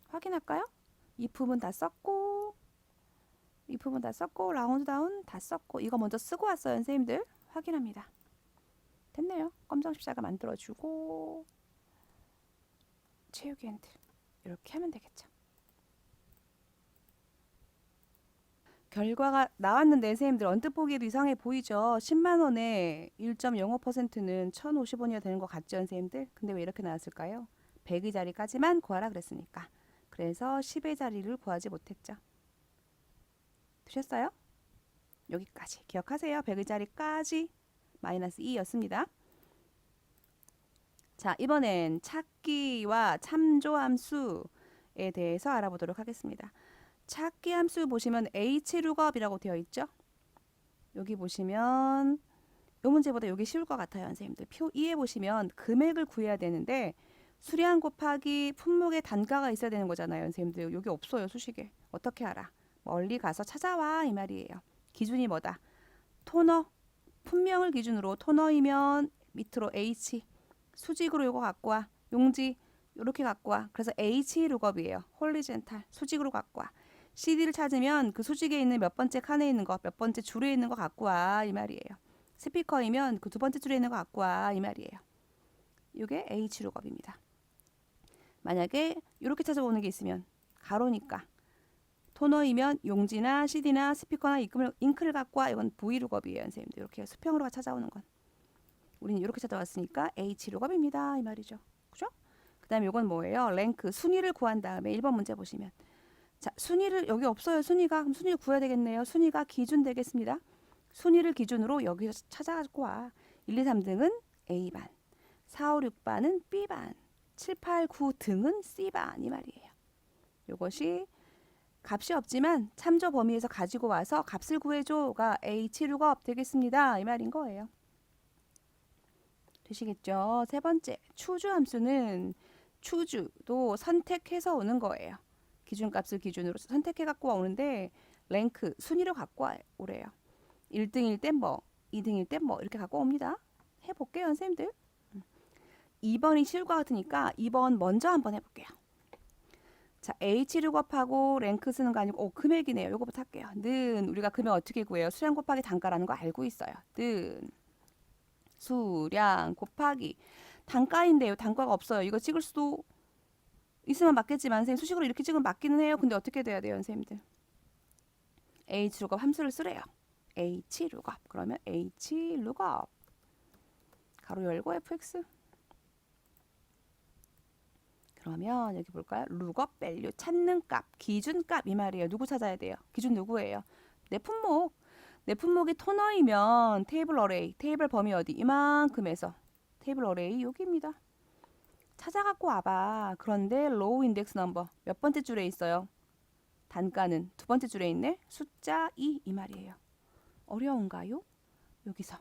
확인할까요? if문 다 썼고 if문 다 썼고 라운드 다운 다 썼고 이거 먼저 쓰고 왔어요. 선생님들 확인합니다. 됐네요. 검정 십자가 만들어주고 채우기 핸들 이렇게 하면 되겠죠. 결과가 나왔는데 선생님들 언뜻 보기에도 이상해 보이죠. 10만 원에 1.05%는 1,050원이어야 되는 것 같죠. 선생님들. 근데 왜 이렇게 나왔을까요? 100의 자리까지만 구하라 그랬으니까. 그래서 10의 자리를 구하지 못했죠. 되셨어요? 여기까지 기억하세요. 100의 자리까지 마이너스 2였습니다. 자, 이번엔 찾기와 참조함수에 대해서 알아보도록 하겠습니다. 찾기 함수 보시면 hlookup이라고 되어 있죠. 여기 보시면 이 문제보다 여기 쉬울 것 같아요. 선생님들. 표 2에 보시면 금액을 구해야 되는데 수량 곱하기 품목의 단가가 있어야 되는 거잖아요. 선생님들. 여기 없어요. 수식에. 어떻게 알아? 멀리 가서 찾아와 이 말이에요. 기준이 뭐다? 토너. 품명을 기준으로 토너이면 밑으로 H. 수직으로 요거 갖고 와. 용지 이렇게 갖고 와. 그래서 H 룩업이에요. 홀리젠탈. 수직으로 갖고 와. CD를 찾으면 그 수직에 있는 몇 번째 칸에 있는 거, 몇 번째 줄에 있는 거 갖고 와 이 말이에요. 스피커이면 그 두 번째 줄에 있는 거 갖고 와 이 말이에요. 이게 H 룩업입니다. 만약에 이렇게 찾아오는 게 있으면 가로니까 토너이면 용지나 CD나 스피커나 잉크를 갖고 와. 이건 V 룩업이에요. 선생님들. 이렇게 수평으로 찾아오는 건. 우리는 이렇게 찾아왔으니까 H 룩업입니다. 이 말이죠. 그죠? 그 다음에 이건 뭐예요? 랭크, 순위를 구한 다음에 1번 문제 보시면 자, 순위를 여기 없어요. 순위가. 그럼 순위를 구해야 되겠네요. 순위가 기준 되겠습니다. 순위를 기준으로 여기서 찾아가지고 와. 1, 2, 3등은 A반, 4, 5, 6반은 B반, 7, 8, 9 등은 C반 이 말이에요. 이것이 값이 없지만 참조 범위에서 가지고 와서 값을 구해줘가 H룩업 되겠습니다. 이 말인 거예요. 되시겠죠? 세 번째, 추주 함수는 추주도 선택해서 오는 거예요. 기준값을 기준으로 선택해 갖고 오는데 랭크, 순위로 갖고 오래요. 1등일 땐 뭐, 2등일 땐 뭐 이렇게 갖고 옵니다. 해볼게요. 선생님들. 2번이 쉬울 것 같으니까 2번 먼저 한번 해볼게요. 자, H를 곱하고 랭크 쓰는 거 아니고 금액이네요. 요거부터 할게요. 는 우리가 금액 어떻게 구해요? 수량 곱하기 단가라는 거 알고 있어요. 는 수량 곱하기 단가인데요. 단가가 없어요. 이거 찍을 수도 있으면 맞겠지만 선생님 수식으로 이렇게 찍으면 맞기는 해요. 근데 어떻게 돼야 돼요, 선생님들? HLOOKUP 함수를 쓰래요. HLOOKUP. 그러면 HLOOKUP. 가로 열고 fx. 그러면 여기 볼까요? lookup value 찾는 값, 기준값 이 말이에요. 누구 찾아야 돼요? 기준 누구예요? 내 품목. 내 품목이 토너이면 테이블 어레이, 테이블 범위 어디? 이만큼에서 테이블 어레이 여기입니다. 찾아갖고 와봐. 그런데 로우 인덱스 넘버 몇 번째 줄에 있어요? 단가는 두 번째 줄에 있네. 숫자 2 이 말이에요. 어려운가요? 여기서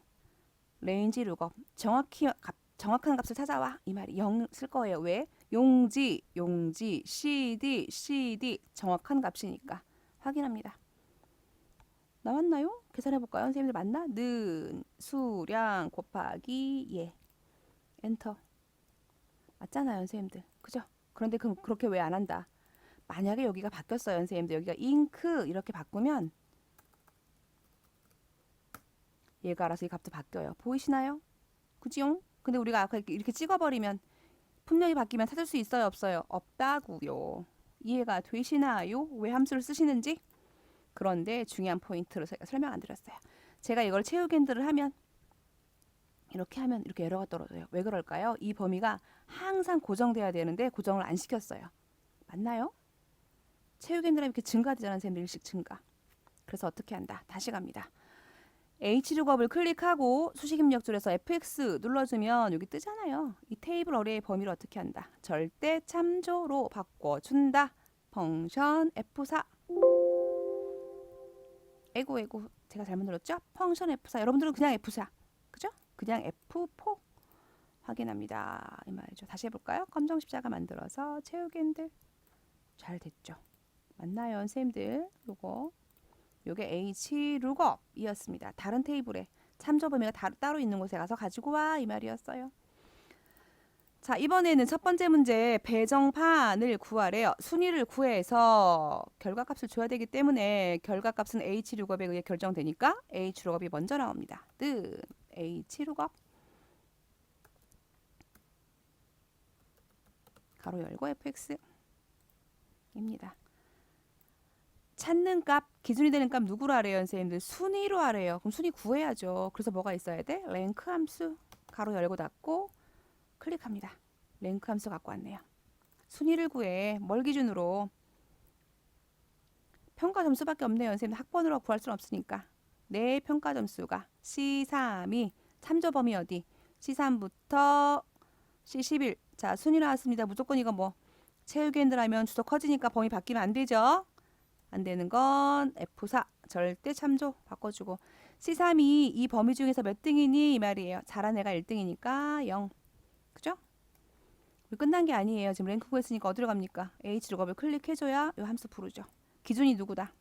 레인지 룩업 정확한 값을 찾아와 이 말이 0 쓸 거예요. 왜? 용지 CD 정확한 값이니까 확인합니다. 나왔나요? 계산해 볼까요? 선생님들 맞나? 는 수량 곱하기 예 엔터 맞잖아요, 선생님들. 그죠? 그런데 그럼 그렇게 왜 안 한다? 만약에 여기가 바뀌었어요, 선생님들. 여기가 잉크 이렇게 바꾸면 얘가 알아서 이 값도 바뀌어요. 보이시나요? 그지용? 근데 우리가 아까 이렇게 찍어버리면 품명이 바뀌면 찾을 수 있어요, 없어요? 없다고요. 이해가 되시나요? 왜 함수를 쓰시는지? 그런데 중요한 포인트를 제가 설명 안 드렸어요. 제가 이걸 채우겐들을 하면 이렇게 하면 이렇게 에러가 떨어져요. 왜 그럴까요? 이 범위가 항상 고정돼야 되는데 고정을 안 시켰어요. 맞나요? 채우겐들하면 이렇게 증가되잖아요, 선생님들. 일식 증가. 그래서 어떻게 한다? 다시 갑니다. H룩업을 클릭하고 수식 입력줄에서 fx 눌러주면 여기 뜨잖아요. 이 테이블 어레이의 범위를 어떻게 한다? 절대 참조로 바꿔준다. 펑션 F4. 에고 제가 잘못 눌렀죠? 펑션 F4. 여러분들은 그냥 F4. 그죠? 그냥 F4 확인합니다. 이 말이죠. 다시 해볼까요? 검정 십자가 만들어서 채우기들 잘 됐죠? 맞나요, 선생님들? 요게 HLOOKUP이었습니다. 다른 테이블에 참조 범위가 따로 있는 곳에 가서 가지고 와 이 말이었어요. 자, 이번에는 첫 번째 문제 배정판을 구하래요. 순위를 구해서 결과값을 줘야 되기 때문에 결과값은 HLOOKUP에 의해 결정되니까 HLOOKUP이 먼저 나옵니다. 는 HLOOKUP 가로 열고 fx입니다. 찾는 값, 기준이 되는 값 누구로 하래요, 선생님들? 순위로 하래요. 그럼 순위 구해야죠. 그래서 뭐가 있어야 돼? 랭크 함수. 가로 열고 닫고 클릭합니다. 랭크 함수 갖고 왔네요. 순위를 구해. 뭘 기준으로? 평가 점수밖에 없네요. 선생님 학번으로 구할 수는 없으니까. 내 평가 점수가 C3이 참조 범위 어디? C3부터 C11. 자, 순위 나왔습니다. 무조건 이거 뭐 채우기엔들 하면 주소 커지니까 범위 바뀌면 안 되죠. 안 되는 건 F4 절대 참조 바꿔주고 C3이 이 범위 중에서 몇 등이니 이 말이에요. 잘한 애가 1등이니까 0. 그죠? 우리 끝난 게 아니에요. 지금 랭크 구했으니까 어디로 갑니까? H룩업을 클릭해줘야 이 함수 부르죠. 기준이 누구다?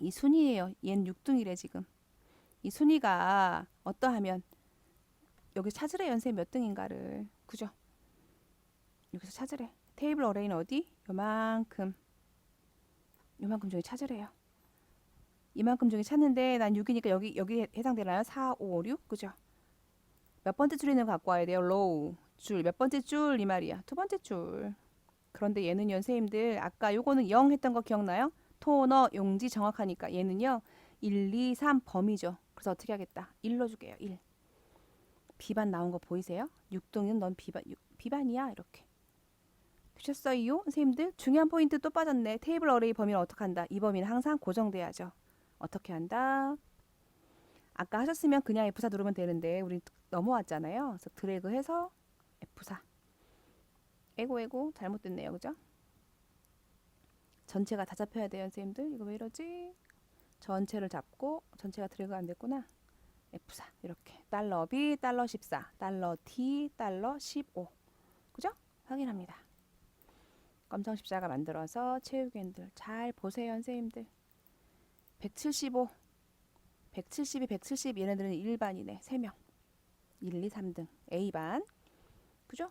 이 순위예요. 얘는 6등이래 지금. 이 순위가 어떠하면 여기 찾으래 연생 몇 등인가를. 그죠? 여기서 찾으래. 테이블 어레이는 어디? 요만큼 중에 찾으래요. 이만큼 중에 찾는데 난 6이니까 여기 해당되나요? 4, 5, 6 그죠? 몇 번째 줄에 있는 거 갖고 와야 돼요. 로우 줄 몇 번째 줄 이 말이야. 두 번째 줄. 그런데 얘는 선생님들 아까 요거는 0 했던 거 기억나요? 토너 용지 정확하니까 얘는요 1, 2, 3 범위죠. 그래서 어떻게 하겠다? 1로 줄게요. 1. 비반 나온 거 보이세요? 6등은 넌 비반이야 이렇게. 되셨어요? 선생님들 중요한 포인트 또 빠졌네. 테이블 어레이 범위는 어떻게 한다? 이 범위는 항상 고정돼야죠. 어떻게 한다? 아까 하셨으면 그냥 F4 누르면 되는데 우리 넘어왔잖아요. 그래서 드래그해서 F4. 에고 잘못됐네요. 그죠? 전체가 다 잡혀야 돼요. 선생님들 이거 왜 이러지? 전체를 잡고 전체가 드래그 안 됐구나. F4 이렇게 달러 B 달러 14 달러 T 달러 15 그죠? 확인합니다. 검정 십자가 만들어서 채우기엔들 잘 보세요, 선생님들. 175, 172, 170 얘네들은 1반이네. 3명. 1, 2, 3등. A반. 그죠?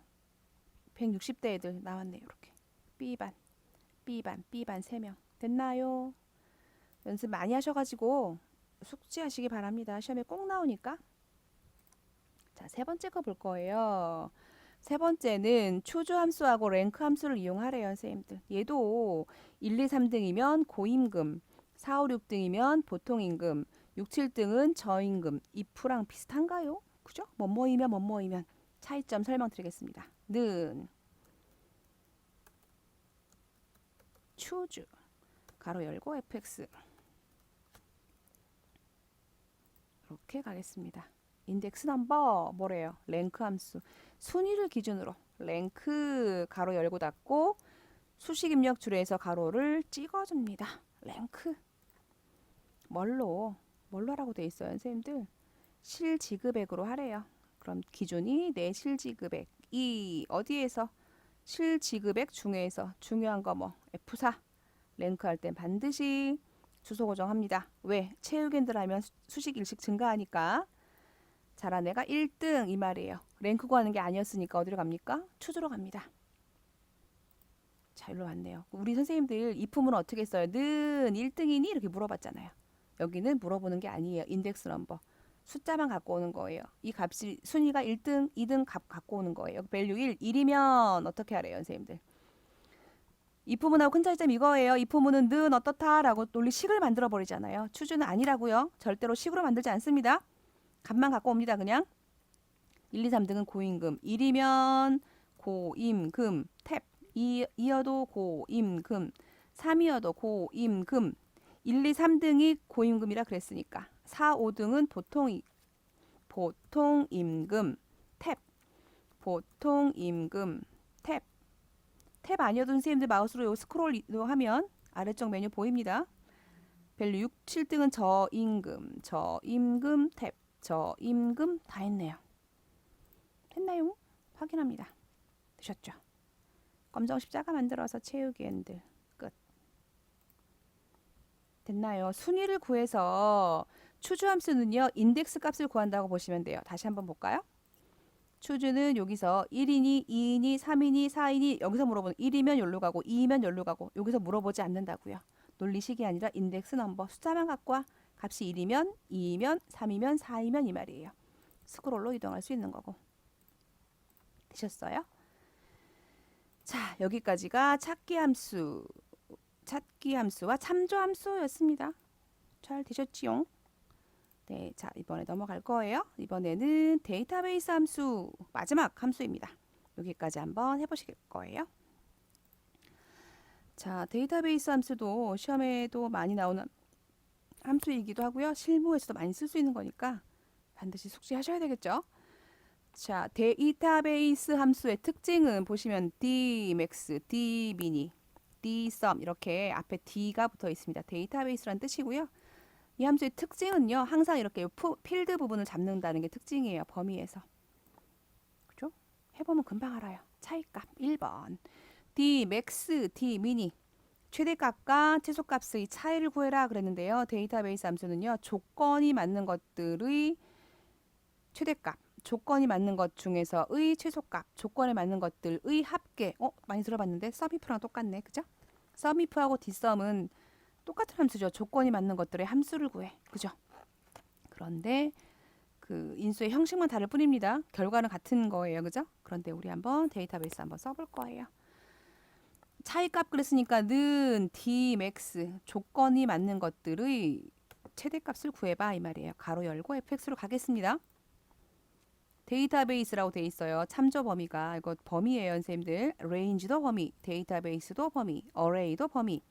160대 애들 나왔네요. 이렇게. B반, B반 3명. 됐나요? 연습 많이 하셔가지고 숙지하시기 바랍니다. 시험에 꼭 나오니까. 자, 세 번째 거 볼 거예요. 세 번째는 초주 함수하고 랭크 함수를 이용하래요, 선생님들. 얘도 1, 2, 3등이면 고임금, 4, 5, 6등이면 보통임금, 6, 7등은 저임금. if랑 비슷한가요? 그죠? 뭐뭐이면 뭐뭐이면 차이점 설명드리겠습니다. 는 초주 가로 열고 fx 이렇게 가겠습니다. 인덱스 넘버 뭐래요? 랭크 함수. 순위를 기준으로 랭크 가로 열고 닫고 수식 입력 줄에서 가로를 찍어줍니다. 랭크 뭘로 하라고 돼 있어요, 선생님들? 실지급액으로 하래요. 그럼 기준이 내 실지급액 이 어디에서 실지급액 중에서 중요한 거 뭐 F4 랭크 할 땐 반드시 주소 고정합니다. 왜? 체육인들 하면 수식 일식 증가하니까. 잘한 애가 1등 이 말이에요. 랭크 구하는 게 아니었으니까 어디로 갑니까? 추주로 갑니다. 자, 일로 왔네요. 우리 선생님들 이품은 어떻게 써요? 는 1등이니? 이렇게 물어봤잖아요. 여기는 물어보는 게 아니에요. 인덱스 넘버. 숫자만 갖고 오는 거예요. 이 값이 순위가 1등, 2등 값 갖고 오는 거예요. 여기 밸류 1, 1이면 어떻게 하래요, 선생님들? 이품은하고 큰 차이점 이거예요. 이품은 는 어떻다라고 논리식을 만들어 버리잖아요. 추주는 아니라고요. 절대로 식으로 만들지 않습니다. 값만 갖고 옵니다. 그냥 1, 2, 3등은 고임금 1이면 고임금 탭 2여도 고임금 3이어도 고임금 1, 2, 3등이 고임금이라 그랬으니까 4, 5등은 보통임금 탭 보통임금 탭 아니어도 선생님들 마우스로 요 스크롤 이동하면 아래쪽 메뉴 보입니다. 밸류 6, 7등은 저임금 탭 저임금 다 했네요. 됐나요? 확인합니다. 되셨죠? 검정 십자가 만들어서 채우기 엔드 끝. 됐나요? 순위를 구해서 추주 함수는요. 인덱스 값을 구한다고 보시면 돼요. 다시 한번 볼까요? 추주는 여기서 1이니 2이니 3이니 4이니 여기서 물어보는 1이면 여기로 가고 2이면 여기로 가고 여기서 물어보지 않는다고요. 논리식이 아니라 인덱스 넘버 숫자만 갖고 와. 값이 1이면 2이면 3이면 4이면 이 말이에요. 스크롤로 이동할 수 있는 거고. 되셨어요? 자, 여기까지가 찾기 함수와 참조 함수였습니다. 잘 되셨지요? 네, 자 이번에 넘어갈 거예요. 이번에는 데이터베이스 함수 마지막 함수입니다. 여기까지 한번 해보실 거예요. 자, 데이터베이스 함수도 시험에도 많이 나오는 함수이기도 하고요. 실무에서도 많이 쓸 수 있는 거니까 반드시 숙지하셔야 되겠죠. 자, 데이터베이스 함수의 특징은 보시면 dmax, dmini, dsum 이렇게 앞에 d가 붙어 있습니다. 데이터베이스란 뜻이고요. 이 함수의 특징은요. 항상 이렇게 필드 부분을 잡는다는 게 특징이에요. 범위에서. 그죠? 해보면 금방 알아요. 차이값 1번. dmax, dmini 최대값과 최소값의 차이를 구해라 그랬는데요. 데이터베이스 함수는요. 조건이 맞는 것들의 최대값, 조건이 맞는 것 중에서의 최소값, 조건에 맞는 것들의 합계. 많이 들어봤는데 썸이프랑 똑같네. 그죠? 썸이프하고 dsum은 똑같은 함수죠. 조건이 맞는 것들의 함수를 구해. 그죠? 그런데 그 인수의 형식만 다를 뿐입니다. 결과는 같은 거예요. 그죠? 그런데 우리 한번 데이터베이스 한번 써볼 거예요. 차이값 그랬으니까 는 dmax 조건이 맞는 것들의 최대값을 구해봐 이 말이에요. 가로 열고 fx로 가겠습니다. 데이터베이스라고 돼 있어요. 참조 범위가 이거 범위예요, 선생님들. range도 범위, 데이터베이스도 범위, array도 범위.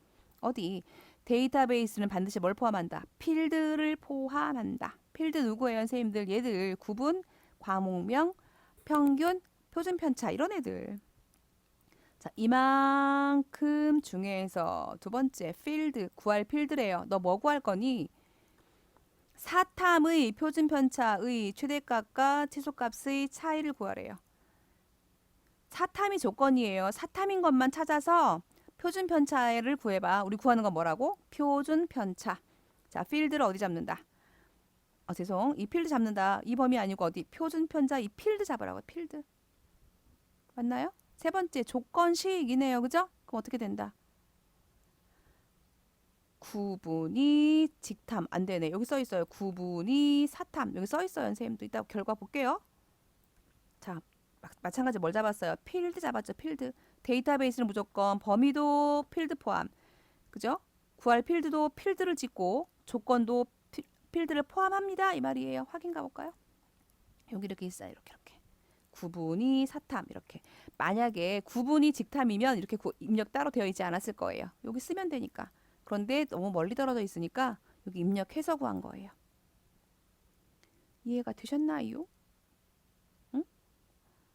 어디 데이터베이스는 반드시 뭘 포함한다? 필드를 포함한다. 필드 누구예요, 선생님들? 얘들 구분, 과목명, 평균, 표준 편차 이런 애들. 자, 이만큼 중에서 두 번째 필드 구할 필드래요. 너 뭐 구할 거니? 사탐의 표준 편차의 최대값과 최소값의 차이를 구하래요. 사탐이 조건이에요. 사탐인 것만 찾아서 표준 편차를 구해봐. 우리 구하는 건 뭐라고? 표준 편차. 자, 필드를 어디 잡는다? 이 필드 잡는다. 이 범위 아니고 어디? 표준 편차 이 필드 잡으라고. 필드. 맞나요? 세 번째 조건식이네요. 그죠? 그럼 어떻게 된다? 구분이 직탐 안 되네. 여기 써 있어요. 구분이 사탐. 여기 써 있어요. 선생님도 이따 결과 볼게요. 자, 마찬가지 뭘 잡았어요? 필드 잡았죠. 필드. 데이터베이스는 무조건 범위도 필드 포함. 그죠? 구할 필드도 필드를 찍고 조건도 필드를 포함합니다. 이 말이에요. 확인 가볼까요? 여기 이렇게 있어요. 이렇게. 구분이 사탐 이렇게. 만약에 구분이 직탐이면 이렇게 입력 따로 되어 있지 않았을 거예요. 여기 쓰면 되니까. 그런데 너무 멀리 떨어져 있으니까 여기 입력해서 구한 거예요. 이해가 되셨나요? 응?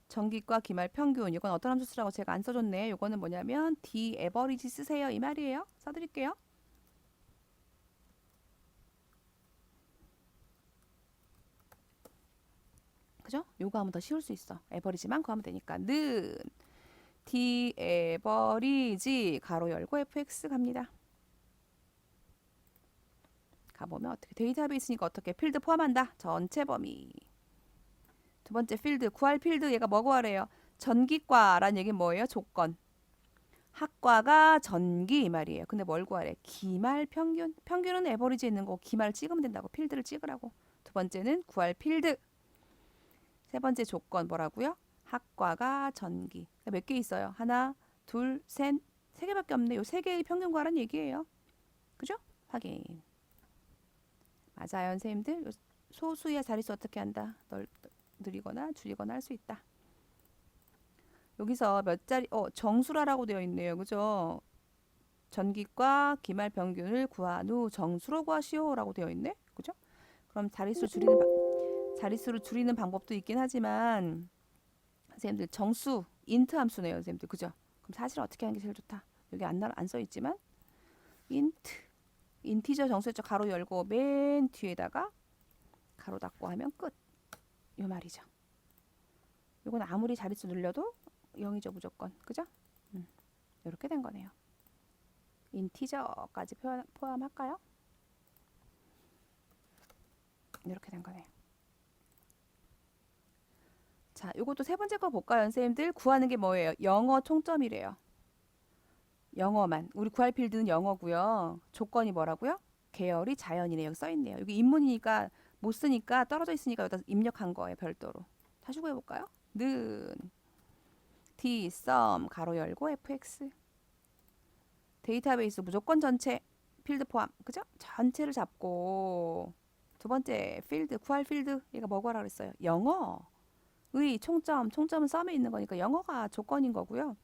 전기과 기말 평균. 이건 어떤 함수 쓰라고 제가 안 써줬네. 이거는 뭐냐면 D 에버리지 쓰세요. 이 말이에요. 써드릴게요. 그죠? 요거 하면 더 쉬울 수 있어. 에버리지만 구하면 되니까. 는 D 에버리지 가로 열고 fx 갑니다. 가보면 어떻게 데이터베이스니까 어떻게 필드 포함한다. 전체 범위. 두 번째 필드 구할 필드 얘가 뭐 구하래요? 전기과라는 얘기는 뭐예요? 조건. 학과가 전기 이 말이에요. 근데 뭘 구하래? 기말 평균. 평균은 에버리지에 있는 거 기말 찍으면 된다고. 필드를 찍으라고. 두 번째는 구할 필드. 세 번째 조건 뭐라고요? 학과가 전기. 몇 개 있어요? 하나, 둘, 셋, 세 개밖에 없네. 요 세 개의 평균 구하라는 얘기예요. 그죠? 확인. 맞아요, 선생님들. 소수의 자릿수 어떻게 한다? 늘리거나 줄이거나 할 수 있다. 여기서 몇 자리 정수라라고 되어 있네요. 그죠? 전기과 기말 평균을 구한 후 정수로 구하시오라고 되어 있네. 그죠? 그럼 자릿수를 줄이는 방법도 있긴 하지만 선생님들 정수 인트 함수네요. 선생님들. 그죠? 그럼 사실 어떻게 하는 게 제일 좋다? 여기 안 써 있지만 인티저 정수였죠. 가로 열고 맨 뒤에다가 가로 닫고 하면 끝. 이 말이죠. 이건 아무리 자릿수 늘려도 0이죠. 무조건. 그죠? 이렇게 된 거네요. 인티저까지 포함할까요? 이렇게 된 거네요. 자, 이것도 세 번째 거 볼까요, 선생님들? 구하는 게 뭐예요? 영어 총점이래요. 영어만. 우리 구할 필드는 영어고요. 조건이 뭐라고요? 계열이 자연이네. 여기 써 있네요. 여기 인문이니까 못 쓰니까 떨어져 있으니까 여기다 입력한 거예요. 별도로. 다시 구해볼까요? 는 D sum 가로 열고 fx 데이터베이스 무조건 전체 필드 포함. 그죠? 전체를 잡고 두 번째 필드 구할 필드 얘가 뭐 구하라 그랬어요? 영어의 총점은 썸에 있는 거니까 영어가 조건인 거고요.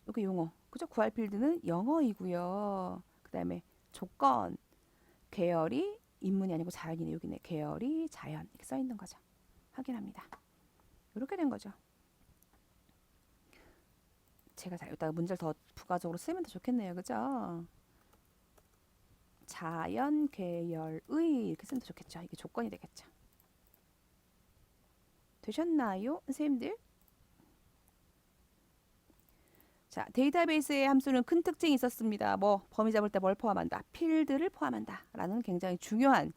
여기 용어. 그죠? 구할 필드는 영어이고요. 그다음에 조건 계열이 인문이 아니고 자연이네. 여기네. 계열이 자연 이렇게 써 있는 거죠. 확인합니다. 이렇게 된 거죠. 제가 여기다가 문제를 더 부가적으로 쓰면 더 좋겠네요. 그죠? 자연 계열의 이렇게 쓰면 더 좋겠죠. 이게 조건이 되겠죠. 되셨나요? 선생님들? 자, 데이터베이스의 함수는 큰 특징이 있었습니다. 뭐 범위 잡을 때 뭘 포함한다? 필드를 포함한다. 라는 굉장히 중요한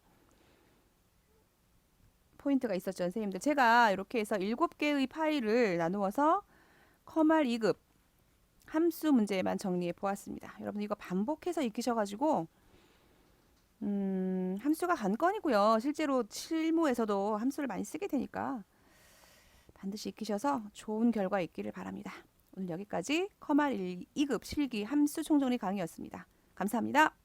포인트가 있었죠. 선생님들. 제가 이렇게 해서 7개의 파일을 나누어서 커말 2급 함수 문제만 정리해 보았습니다. 여러분 이거 반복해서 익히셔가지고 함수가 관건이고요. 실제로 실무에서도 함수를 많이 쓰게 되니까 반드시 익히셔서 좋은 결과 있기를 바랍니다. 오늘 여기까지 커말 2급 실기 함수 총정리 강의였습니다. 감사합니다.